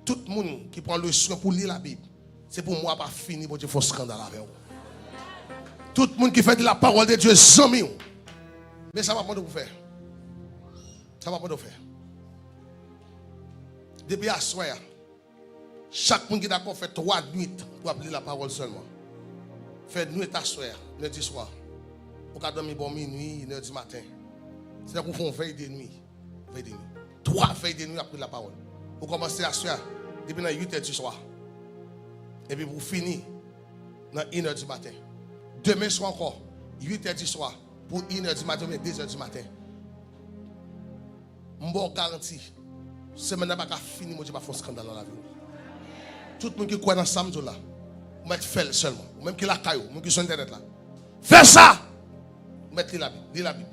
Tout le monde qui prend le soin pour lire la Bible. C'est pour moi pas fini pour Dieu faut scandale avec vous. Tout le monde qui fait de la parole de Dieu zami. Mais ça va pas de vous faire. Ça va pas de vous faire. Depuis à soir, chaque monde qui d'accord fait 3 nuits pour appeler la parole seulement. Fait nuit à soir, lundi soir. Pour qu'à dormir bon minuit, 1h du matin. C'est pour faire une veille de nuit. 3 veilles de nuit après la parole. Vous commencez à soir depuis 8h du soir. Et puis vous finissez dans 1h du matin. Demain soir encore, 8h du soir, pour 1h du matin, mais 2h du matin. Je vous garantis, c'est maintenant pas fini, je ne vais pas faire un scandale dans la vie. Tout le monde qui croit dans Samedi là, vous mettez faire seulement. Même qui la caillou, même qui sur internet là. Fais ça! Vous mettez la Bible.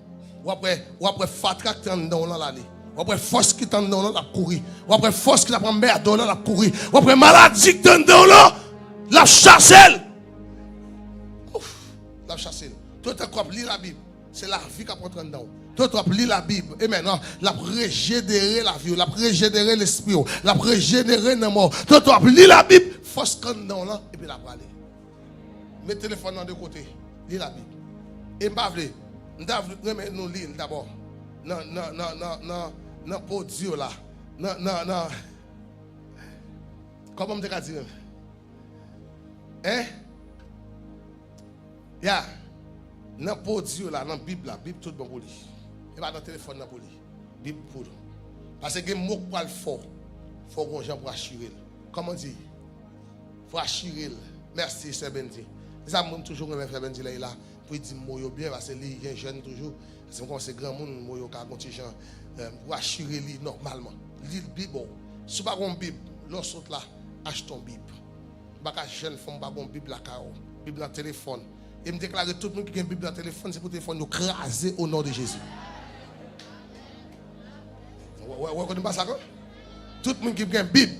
Ou après fatra qui est dans la vie. Ou après force qui est dans la courir. Ou après force qui prend merde dans la courir. Ou après maladie qui est dans la chasse. La chasse. Tout le monde lit la Bible. C'est la vie qui prend dedans. Tout le monde lit la Bible. Et maintenant, la régénérer la vie, la régénérer l'esprit, la régénérer la mort. Tout le monde lit la Bible. Force qui est dans là. Et puis la parler. Mets le téléphone dans deux côtés. Lis la Bible. Et pas vrai. Nous lisons d'abord. Non, pour Dieu là. Non. Comment on te dit? Hein? Ya. Non, pour Dieu là, dans la Bible là. Bible tout bon pour lui. Et pas dans le téléphone pour lui. Bible pour lui. Parce que les mots pour le fort. Il faut qu'on gens pour assurer. Comment dire? Il faut assurer. Merci, c'est Benji. Ça montre toujours que frère Benji là. Pour dire moyo bien parce que les gens jeunes toujours c'est comme c'est grand monde moyo ka contingent pour assurer lui normalement lire Bible si pas une Bible l'autre là achète ton Bible pas ka jeune femme pas une Bible la Bible dans téléphone et me déclarer tout le monde qui a une Bible dans téléphone c'est pour téléphone nous craser au nom de Jésus. Ouais connais pas ça quoi? Tout le monde qui a une Bible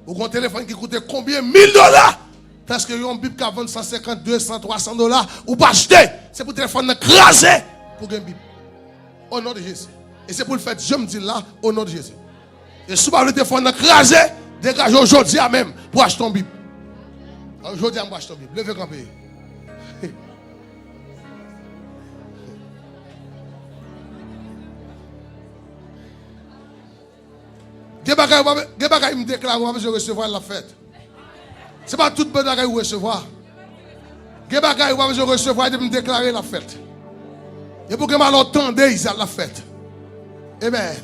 ou un téléphone qui coûte combien $1000 parce que une Bible qui a vendu 150, 200, $300 ou pas acheter. C'est pour téléphone craser pour une Bible. Au nom de Jésus. Et c'est pour le fait, je me dis là, au nom de Jésus. Et si vous avez le téléphone craser, dégagez aujourd'hui même pour acheter une Bible. Aujourd'hui, je vais acheter une Bible. Levez quand pays. Gebagay me déclare, on va recevoir la fête. Ce n'est pas toute bonne bagaille où recevoir. Quel bagaille où je recevoir et me déclarer la fête. Et pour que je m'entende, ils ont la fête. Amen.